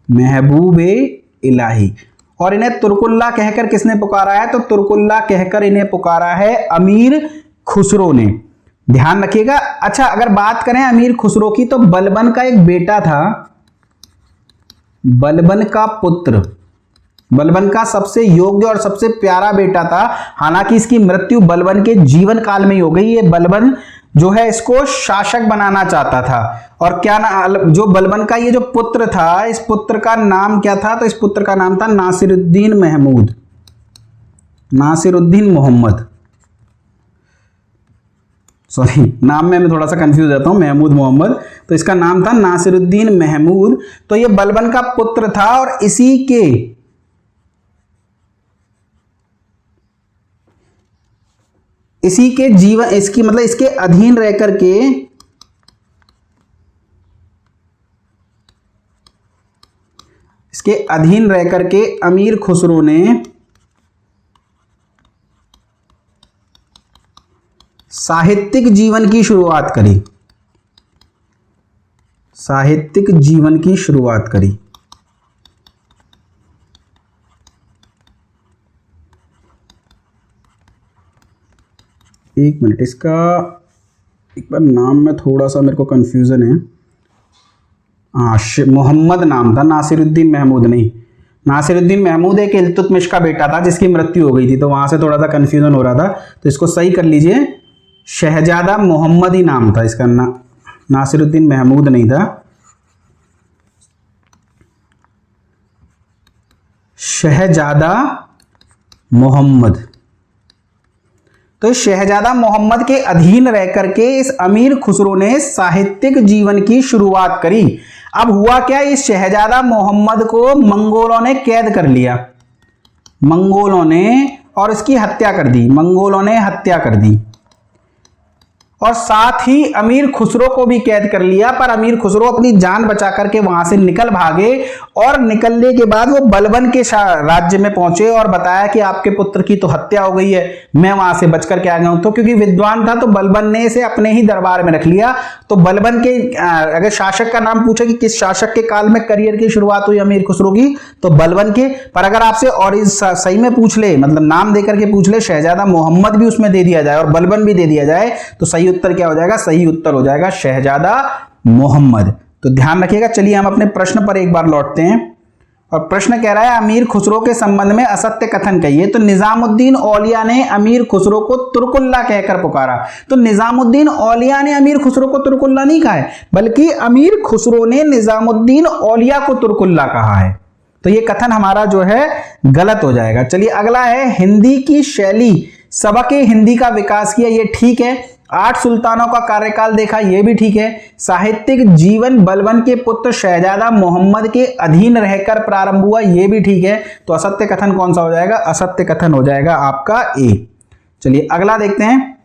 महबूबे इलाही। और इन्हें तुर्कुल्लाह कहकर किसने पुकारा है, तो तुर्कुल्लाह कहकर इन्हें पुकारा है अमीर खुसरो ने। ध्यान रखिएगा। अच्छा, अगर बात करें अमीर खुसरो की, तो बलबन का एक बेटा था, बलबन का पुत्र, बलबन का सबसे योग्य और सबसे प्यारा बेटा था। हालांकि इसकी मृत्यु बलबन के जीवन काल में ही हो गई। ये बलबन जो है इसको शासक बनाना चाहता था। और क्या जो बलबन का ये जो पुत्र था, इस पुत्र का नाम क्या था, तो इस पुत्र का नाम था नासिरुद्दीन महमूद, नासिरुद्दीन मोहम्मद। सॉरी, नाम में मैं थोड़ा सा कंफ्यूज रहता हूं, महमूद मोहम्मद, तो इसका नाम था नासिरुद्दीन महमूद। तो ये बलबन का पुत्र था और इसी के जीवन, इसकी मतलब इसके अधीन रहकर के अमीर खुसरो ने साहित्यिक जीवन की शुरुआत करी, साहित्यिक जीवन की शुरुआत करी। एक मिनट, इसका एक बार नाम में थोड़ा सा मेरे को कंफ्यूजन है। हाँ, मोहम्मद नाम था, नासिरुद्दीन महमूद नहीं। नासिरुद्दीन महमूद एक इल्तुतमिश का बेटा था जिसकी मृत्यु हो गई थी, तो वहां से थोड़ा सा कंफ्यूजन हो रहा था, तो इसको सही कर लीजिए। शहजादा मोहम्मद ही नाम था इसका, नासिरुद्दीन महमूद नहीं था, शहजादा मोहम्मद। तो शहजादा मोहम्मद के अधीन रह करके इस अमीर खुसरो ने साहित्यिक जीवन की शुरुआत करी। अब हुआ क्या, इस शहजादा मोहम्मद को मंगोलों ने कैद कर लिया, मंगोलों ने, और इसकी हत्या कर दी, मंगोलों ने हत्या कर दी। और साथ ही अमीर खुसरो को भी कैद कर लिया, पर अमीर खुसरो अपनी जान बचा करके वहां से निकल भागे और निकलने के बाद वो बलबन के राज्य में पहुंचे और बताया कि आपके पुत्र की तो हत्या हो गई है, मैं वहां से बच करके आ गया हूं। तो क्योंकि विद्वान था तो बलबन ने इसे अपने ही दरबार में रख लिया। तो बलबन के अगर शासक का नाम पूछे कि किस शासक के काल में करियर की शुरुआत हुई अमीर खुसरो की, तो बलबन के। पर अगर आपसे और सही में पूछ ले, मतलब नाम देकर के पूछ ले, शहजादा मोहम्मद भी उसमें दे दिया जाए और बलबन भी दे दिया जाए, तो सही उत्तर क्या हो जाएगा? सही उत्तर हो जाएगा शहजादा मोहम्मद। तो ध्यान रखिएगा। चलिए हम अपने प्रश्न पर एक बार लौटते हैं और प्रश्न कह रहा है अमीर खुसरो के संबंध में असत्य कथन कहिए। तो निजामुद्दीन औलिया ने अमीर खुसरो को तुर्कुल्ला कहकर पुकारा। तो निजामुद्दीन औलिया ने अमीर खुसरो को तुर्कुल्ला नहीं कहा है, बल्कि अमीर खुसरो ने निजामुद्दीन औलिया को तुर्कुल्ला कहा है। तो ये कथन हमारा जो है गलत हो जाएगा। चलिए अगला है हिंदी की शैली सबके हिंदी का विकास किया, ये ठीक है। 8 सुल्तानों का कार्यकाल देखा, ये भी ठीक है। साहित्यिक जीवन बलबन के पुत्र शहजादा मोहम्मद के अधीन रहकर प्रारंभ हुआ, ये भी ठीक है। तो असत्य कथन कौन सा हो जाएगा? असत्य कथन हो जाएगा आपका ए। चलिए अगला देखते हैं।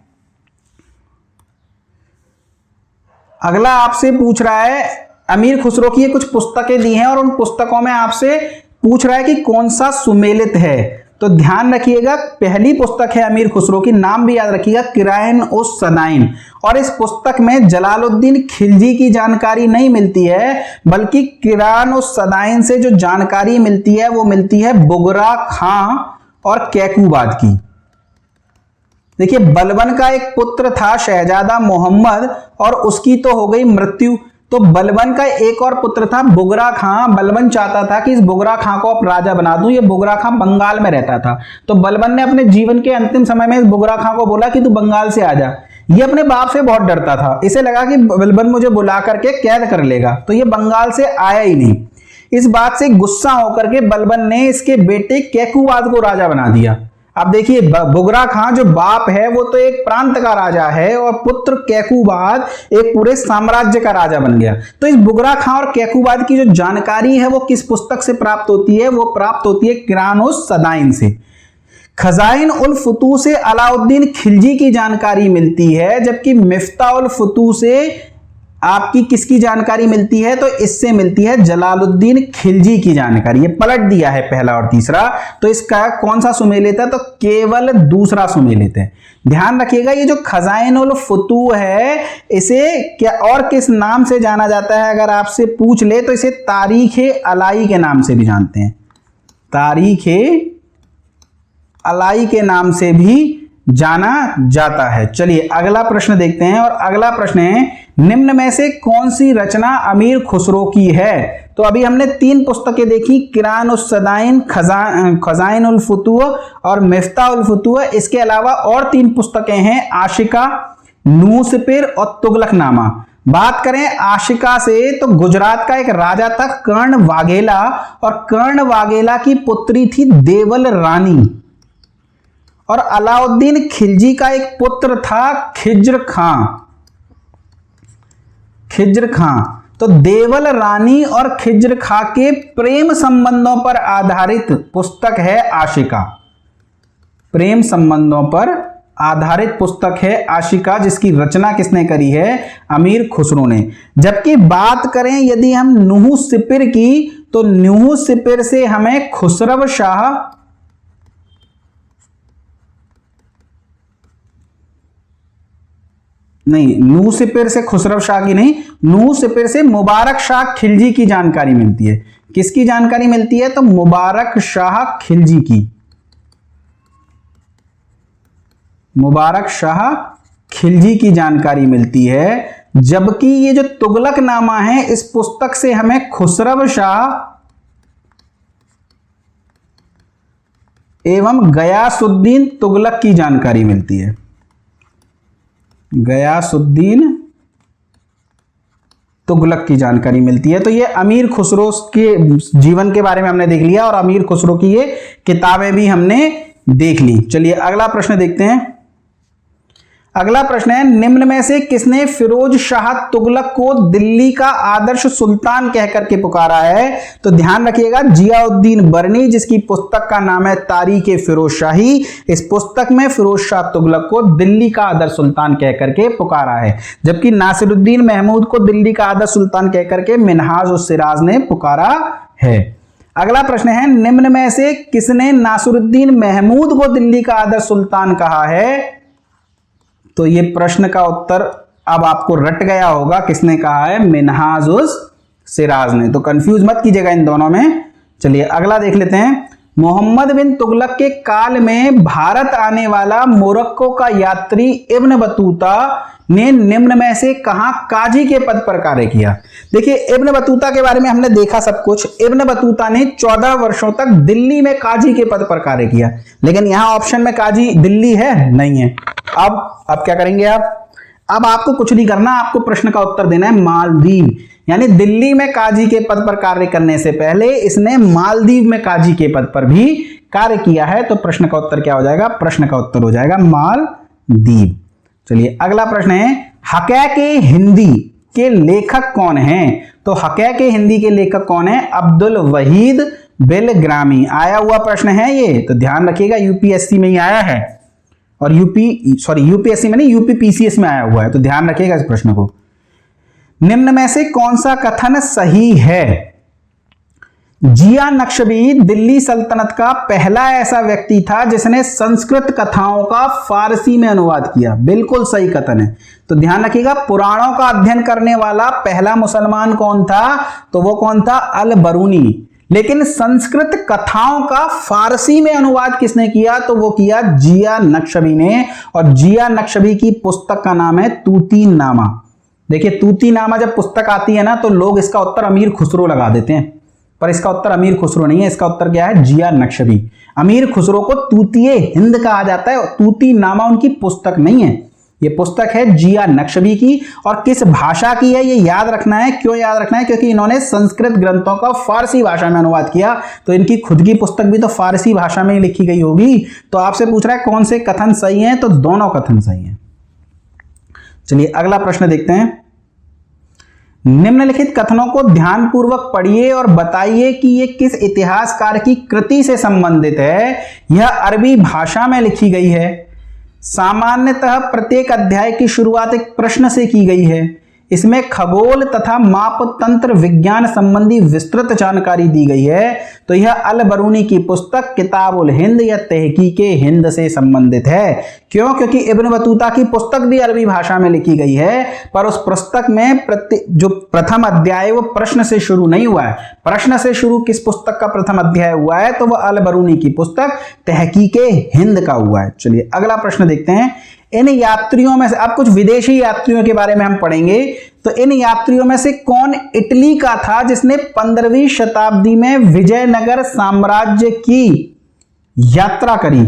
अगला आपसे पूछ रहा है अमीर खुसरो की ये कुछ पुस्तकें दी हैं और उन पुस्तकों में आपसे पूछ रहा है कि कौन सा सुमेलित है। तो ध्यान रखिएगा, पहली पुस्तक है अमीर खुसरो की, नाम भी याद रखिएगा, किरायन उस सदाइन। और इस पुस्तक में जलालुद्दीन खिलजी की जानकारी नहीं मिलती है, बल्कि किरायन उस सदाइन से जो जानकारी मिलती है वो मिलती है बुगरा खां और कैकूबाद की। देखिए बलबन का एक पुत्र था शहजादा मोहम्मद और उसकी तो हो गई मृत्यु। तो बलबन का एक और पुत्र था बुगरा खां। बलबन चाहता था कि इस बुगरा खां को अब राजा बना दूं। ये बुगरा खां बंगाल में रहता था। तो बलबन ने अपने जीवन के अंतिम समय में इस बुगरा खां को बोला कि तू बंगाल से आ जा। ये अपने बाप से बहुत डरता था, इसे लगा कि बलबन मुझे बुला करके कैद कर लेगा, तो ये बंगाल से आया ही नहीं। इस बात से गुस्सा होकर के बलबन ने इसके बेटे कैकूबाद को राजा बना दिया। अब देखिए बुगरा खां जो बाप है वो तो एक प्रांत का राजा है और पुत्र कैकूबाद एक पूरे साम्राज्य का राजा बन गया। तो इस बुगरा खां और कैकूबाद की जो जानकारी है वो किस पुस्तक से प्राप्त होती है? वो प्राप्त होती है किरान उस सदाइन से। खजाइन उल फुतू से अलाउद्दीन खिलजी की जानकारी मिलती है, जबकि मिफ्ता उल फुतू से आपकी किसकी जानकारी मिलती है? तो इससे मिलती है जलालुद्दीन खिलजी की जानकारी। ये पलट दिया है पहला और तीसरा, तो इसका कौन सा सुमेलित है? तो केवल दूसरा सुमेलित है। ध्यान रखिएगा, ये जो खजाइन उल फुतू है इसे क्या और किस नाम से जाना जाता है? अगर आपसे पूछ ले तो इसे तारीख अलाई के नाम से भी जानते हैं। तारीख अलाई के नाम से भी जाना जाता है। चलिए अगला प्रश्न देखते हैं और अगला प्रश्न है निम्न में से कौन सी रचना अमीर खुसरो की है? तो अभी हमने 3 पुस्तकें देखी, किरान उस सदाइन, खजाइन उल फुतू और मिफ्ता उल फुतू। इसके अलावा और 3 पुस्तकें हैं, आशिका, नूसपिर और तुगलकनामा। बात करें आशिका से तो गुजरात का एक राजा था कर्ण वाघेला और कर्ण वाघेला की पुत्री थी देवल रानी। और अलाउद्दीन खिलजी का एक पुत्र था खिज्र खां। खिज्र खां। तो देवल रानी और खिज्र खां के प्रेम संबंधों पर आधारित पुस्तक है आशिका। प्रेम संबंधों पर आधारित पुस्तक है आशिका, जिसकी रचना किसने करी है? अमीर खुसरो ने। जबकि बात करें यदि हम नुह सिपिर की, तो नुह सिपिर से हमें खुसरव शाह नहीं, नूह सिपिर से खुसरव शाह की नहीं, नूह सिपिर से मुबारक शाह खिलजी की जानकारी मिलती है। किसकी जानकारी मिलती है? तो मुबारक शाह खिलजी की। मुबारक शाह खिलजी की जानकारी मिलती है। जबकि ये जो तुगलकनामा है इस पुस्तक से हमें खुसरव शाह एवं गयासुद्दीन तुगलक की जानकारी मिलती है। गयासुद्दीन तुगलक की जानकारी मिलती है। तो ये अमीर खुसरो के जीवन के बारे में हमने देख लिया और अमीर खुसरो की ये किताबें भी हमने देख ली। चलिए अगला प्रश्न देखते हैं। अगला प्रश्न है, निम्न में से किसने फिरोज शाह तुगलक को दिल्ली का आदर्श सुल्तान कहकर के पुकारा है? तो ध्यान रखिएगा, जियाउद्दीन बर्नी, जिसकी पुस्तक का नाम है तारीख फिरोज शाही। इस पुस्तक में फिरोज शाह तुगलक को दिल्ली का आदर्श सुल्तान कहकर के पुकारा है, जबकि नासिरुद्दीन महमूद को दिल्ली का आदर्श सुल्तान कहकर के मिन्हाज-उस-सिराज ने पुकारा है। अगला प्रश्न है, निम्न में से किसने नासिरुद्दीन महमूद को दिल्ली का आदर्श सुल्तान कहा है? तो ये प्रश्न का उत्तर अब आपको रट गया होगा, किसने कहा है? मिन्हाज-उस-सिराज ने। तो कंफ्यूज मत कीजिएगा इन दोनों में। चलिए अगला देख लेते हैं। मोहम्मद बिन तुगलक के काल में भारत आने वाला मोरक्को का यात्री इब्न बतूता ने निम्न में से कहां काजी के पद पर कार्य किया? देखिए, इब्न बतूता के बारे में हमने देखा सब कुछ। इब्न बतूता ने 14 वर्षों तक दिल्ली में काजी के पद पर कार्य किया, लेकिन यहां ऑप्शन में काजी दिल्ली है नहीं है। अब क्या करेंगे आप? अब आपको कुछ नहीं करना, आपको प्रश्न का उत्तर देना है मालदीव। यानी दिल्ली में काजी के पद पर कार्य करने से पहले इसने मालदीव में काजी के पद पर भी कार्य किया है। तो प्रश्न का उत्तर क्या हो जाएगा? प्रश्न का उत्तर हो जाएगा मालदीव। चलिए अगला प्रश्न है, हक़ैक़-ए-हिंदी के लेखक कौन हैं? तो हक़ैक़-ए-हिंदी के लेखक कौन है? अब्दुल वहीद बिलग्रामी। आया हुआ प्रश्न है ये, तो ध्यान रखिएगा, यूपीएससी में ही आया है, और यूपीएससी में नहीं, यूपीपीसीएस में आया हुआ है, तो ध्यान रखिएगा इस प्रश्न को। निम्न में से कौन सा कथन सही है? जिया नक्शबी दिल्ली सल्तनत का पहला ऐसा व्यक्ति था जिसने संस्कृत कथाओं का फारसी में अनुवाद किया। बिल्कुल सही कथन है। तो ध्यान रखिएगा, पुराणों का अध्ययन करने वाला पहला मुसलमान कौन था? तो वो कौन था? अल बरूनी। लेकिन संस्कृत कथाओं का फारसी में अनुवाद किसने किया? तो वो किया जिया नक्शबी ने, और जिया नक्शबी की पुस्तक का नाम है तूतीनामा। देखिए, तूतीनामा जब पुस्तक आती है ना, तो लोग इसका उत्तर अमीर खुसरो लगा देते हैं, पर इसका उत्तर अमीर खुसरो नहीं है। इसका उत्तर क्या है? जिया नक्शबी। अमीर खुसरो को तूतिए हिंद कहा जाता है, तूतीनामा उनकी पुस्तक नहीं है। ये पुस्तक है जिया नक्शबी की, और किस भाषा की है ये याद रखना है। क्यों याद रखना है? क्योंकि इन्होंने संस्कृत ग्रंथों का फारसी भाषा में अनुवाद किया, तो इनकी खुद की पुस्तक भी तो फारसी भाषा में ही लिखी गई होगी। तो आपसे पूछ रहा है कौन से कथन सही हैं? तो दोनों कथन सही हैं। चलिए अगला प्रश्न देखते हैं। निम्नलिखित कथनों को ध्यानपूर्वक पढ़िए और बताइए कि ये किस इतिहासकार की कृति से संबंधित है। यह अरबी भाषा में लिखी गई है। सामान्यतः प्रत्येक अध्याय की शुरुआत एक प्रश्न से की गई है। इसमें खगोल तथा मापतंत्र विज्ञान संबंधी विस्तृत जानकारी दी गई है। तो यह अल बरूनी की पुस्तक किताबुल हिंद या तहकीके हिंद से संबंधित है। क्यों? क्योंकि इब्न बतूता की पुस्तक भी अरबी भाषा में लिखी गई है, पर उस पुस्तक में जो प्रथम अध्याय वो प्रश्न से शुरू नहीं हुआ है। प्रश्न से शुरू किस पुस्तक का प्रथम अध्याय हुआ है? तो वह अल बरूनी की पुस्तक तहकीके हिंद का हुआ है। चलिए अगला प्रश्न देखते हैं। इन यात्रियों में से, अब कुछ विदेशी यात्रियों के बारे में हम पढ़ेंगे, तो इन यात्रियों में से कौन इटली का था जिसने 15वीं शताब्दी में विजयनगर साम्राज्य की यात्रा करी?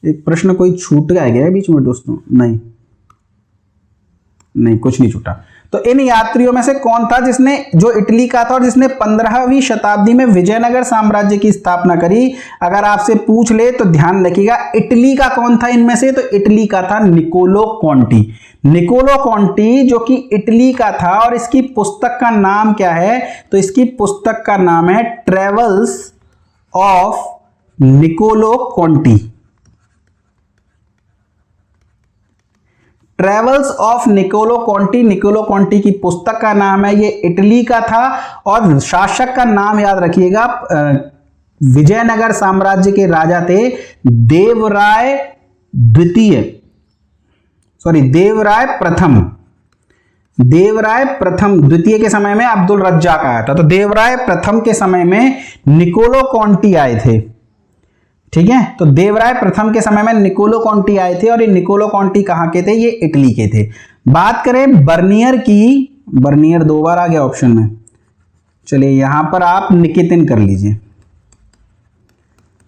एक प्रश्न कोई छूट गया बीच में दोस्तों? नहीं, कुछ नहीं छूटा। तो इन यात्रियों में से कौन था जो इटली का था और जिसने 15वीं शताब्दी में विजयनगर साम्राज्य की स्थापना करी? अगर आपसे पूछ ले तो ध्यान रखिएगा, इटली का कौन था इनमें से? तो इटली का था निकोलो कॉन्टी। निकोलो कॉन्टी जो कि इटली का था, और इसकी पुस्तक का नाम क्या है? तो इसकी पुस्तक का नाम है travels of Niccolo Conti. Travels of Niccolo Conti, Niccolo Conti की पुस्तक का नाम है। ये इटली का था, और शासक का नाम याद रखिएगा, विजयनगर साम्राज्य के राजा थे देवराय प्रथम। द्वितीय के समय में अब्दुल रज्जाक आया था, तो देवराय प्रथम के समय में निकोलो कॉन्टी आए थे। ठीक है, तो देवराय प्रथम के समय में निकोलो कॉन्टी आए थे, और ये निकोलो कॉन्टी कहां के थे? ये इटली के थे। बात करें बर्नियर की, बर्नियर 2 बार आ गया ऑप्शन में। चलिए यहां पर आप निकितिन कर लीजिए।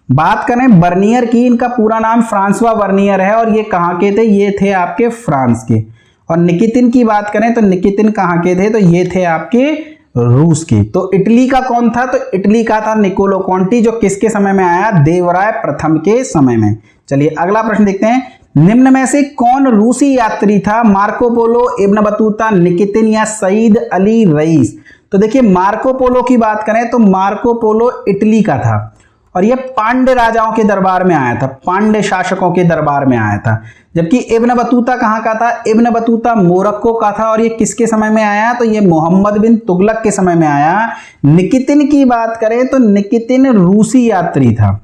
बात करें बर्नियर की, इनका पूरा नाम फ्रांसवा बर्नियर है, और ये कहां के थे? ये थे आपके फ्रांस के। और निकितिन की बात करें तो निकितिन कहां के थे? तो ये थे आपके रूस की। तो इटली का कौन था? तो इटली का था निकोलो कॉन्टी, जो किसके समय में आया? देवराय प्रथम के समय में। चलिए अगला प्रश्न देखते हैं। निम्न में से कौन रूसी यात्री था? Marco Polo, Ibn Battuta, Nikitin या सईद अली रईस? तो देखिए मार्को पोलो की बात करें तो मार्को पोलो इटली का था और यह पांड्य राजाओं के दरबार में आया था, पांड्य शासकों के दरबार में आया था। जबकि इब्न बतूता कहाँ का था? इब्न बतूता मोरक्को का था और ये किसके समय में आया? तो ये मोहम्मद बिन तुगलक के समय में आया। निकितिन की बात करें तो निकितिन रूसी यात्री था।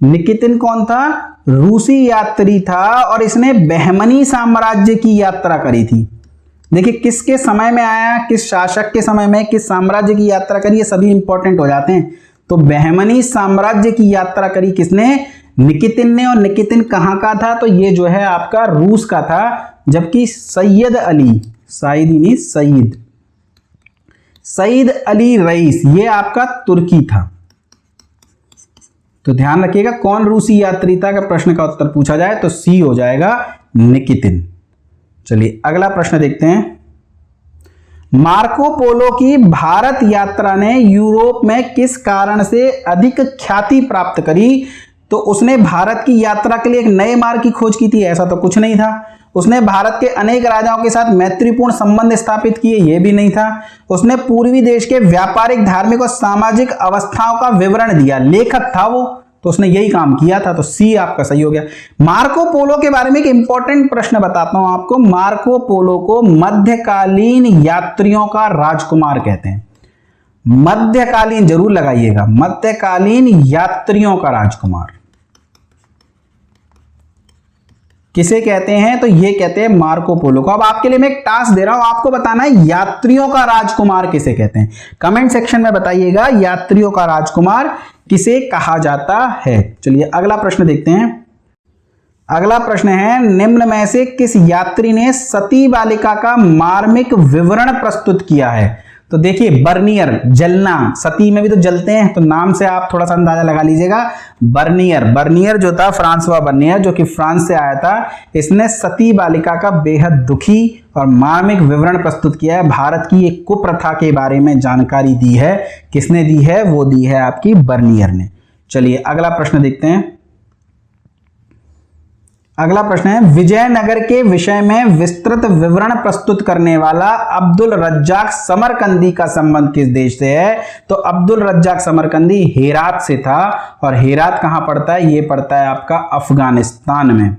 निकितिन कौन था? रूसी यात्री था और इसने बहमनी साम्राज्य की यात्रा करी थी। देखिए किसके समय में आया, किस शासक के समय में, किस साम्राज्य की यात्रा करी, ये सभी इंपॉर्टेंट हो जाते हैं। तो बहमनी साम्राज्य की यात्रा करी किसने? निकितिन ने। और निकितिन कहाँ का था? तो ये जो है आपका रूस का था। जबकि सैयद अली, साइद नहीं सईद, सईद अली रईस ये आपका तुर्की था। तो ध्यान रखिएगा कौन रूसी यात्री था अगर प्रश्न का उत्तर पूछा जाए तो सी हो जाएगा निकितिन। चलिए अगला प्रश्न देखते हैं। मार्को पोलो की भारत यात्रा ने यूरोप में किस कारण से अधिक ख्याति प्राप्त करी? तो उसने भारत की यात्रा के लिए एक नए मार्ग की खोज की थी? ऐसा तो कुछ नहीं था। उसने भारत के अनेक राजाओं के साथ मैत्रीपूर्ण संबंध स्थापित किए? यह भी नहीं था। उसने पूर्वी देश के व्यापारिक, धार्मिक और सामाजिक अवस्थाओं का विवरण दिया? लेखक था वो, तो उसने यही काम किया था। तो सी आपका सही हो गया। मार्को पोलो के बारे में एक इंपॉर्टेंट प्रश्न बताता हूं आपको। मार्को पोलो को मध्यकालीन यात्रियों का राजकुमार कहते हैं। मध्यकालीन जरूर लगाइएगा, मध्यकालीन यात्रियों का राजकुमार किसे कहते हैं? तो ये कहते हैं मार्को पोलो को। अब आपके लिए मैं एक टास्क दे रहा हूं, आपको बताना है यात्रियों का राजकुमार किसे कहते हैं। कमेंट सेक्शन में बताइएगा यात्रियों का राजकुमार किसे कहा जाता है। चलिए अगला प्रश्न देखते हैं। अगला प्रश्न है, निम्न में से किस यात्री ने सती बालिका का मार्मिक विवरण प्रस्तुत किया है? तो देखिए बर्नियर, जलना, सती में भी तो जलते हैं, तो नाम से आप थोड़ा सा अंदाजा लगा लीजिएगा। बर्नियर, बर्नियर जो था फ्रांसवा बर्नियर जो कि फ्रांस से आया था, इसने सती बालिका का बेहद दुखी और मार्मिक विवरण प्रस्तुत किया है। भारत की एक कुप्रथा के बारे में जानकारी दी है। किसने दी है? वो दी है आपकी बर्नियर ने। चलिए अगला प्रश्न देखते हैं। अगला प्रश्न है, विजयनगर के विषय में विस्तृत विवरण प्रस्तुत करने वाला अब्दुल रज्जाक समरकंदी का संबंध किस देश से है? तो अब्दुल रज्जाक समरकंदी हेरात से था और हेरात कहां पड़ता है? ये पड़ता है आपका अफगानिस्तान में।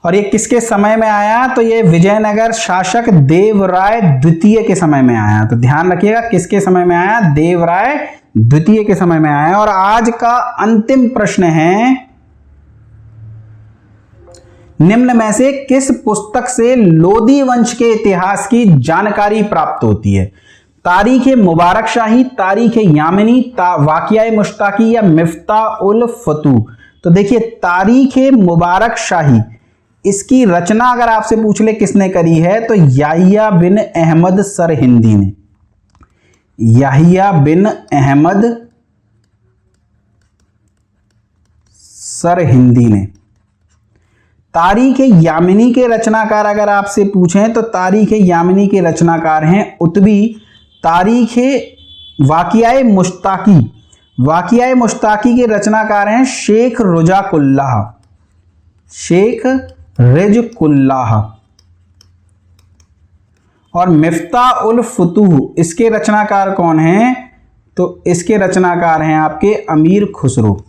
और ये किसके समय में आया? तो ये विजयनगर शासक देवराय द्वितीय के समय में आया। तो ध्यान रखिएगा किसके समय में आया? देवराय द्वितीय के समय में आया। और आज का अंतिम प्रश्न है, निम्न में से किस पुस्तक से लोदी वंश के इतिहास की जानकारी प्राप्त होती है? तारीख मुबारक शाही, तारीख यामिनी, वाकिया मुश्ताकी या मिफ्ता उल फतू? तो देखिए तारीख मुबारक शाही, इसकी रचना अगर आपसे पूछ ले किसने करी है तो याहिया बिन अहमद सरहिंदी ने। याहिया बिन अहमद सरहिंदी ने। तारीख यामिनी के रचनाकार अगर आपसे पूछें तो तारीख यामिनी के रचनाकार हैं उतबी। तारीख वाकिया मुश्ताकी, वाकिया मुश्ताकी के रचनाकार हैं शेख रुजाकुल्लाह, शेख रिजकुल्लाह। और मिफ्ता उल फतूह इसके रचनाकार कौन हैं? तो इसके रचनाकार हैं आपके अमीर खुसरो।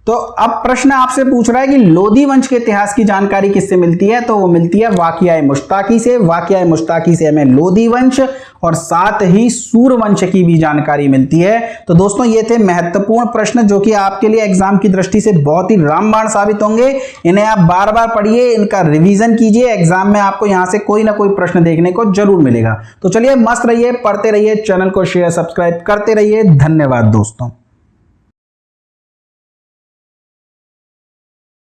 तो अब प्रश्न आपसे पूछ रहा है कि लोदी वंश के इतिहास की जानकारी किससे मिलती है? तो वो मिलती है वाकिया मुश्ताकी से। वाकिया मुश्ताकी से हमें लोदी वंश और साथ ही सूर वंश की भी जानकारी मिलती है। तो दोस्तों ये थे महत्वपूर्ण प्रश्न जो कि आपके लिए एग्जाम की दृष्टि से बहुत ही रामबाण साबित होंगे। इन्हें आप बार बार पढ़िए, इनका रिवीजन कीजिए। एग्जाम में आपको यहां से कोई ना कोई प्रश्न देखने को जरूर मिलेगा। तो चलिए मस्त रहिए, पढ़ते रहिए, चैनल को शेयर सब्सक्राइब करते रहिए। धन्यवाद दोस्तों।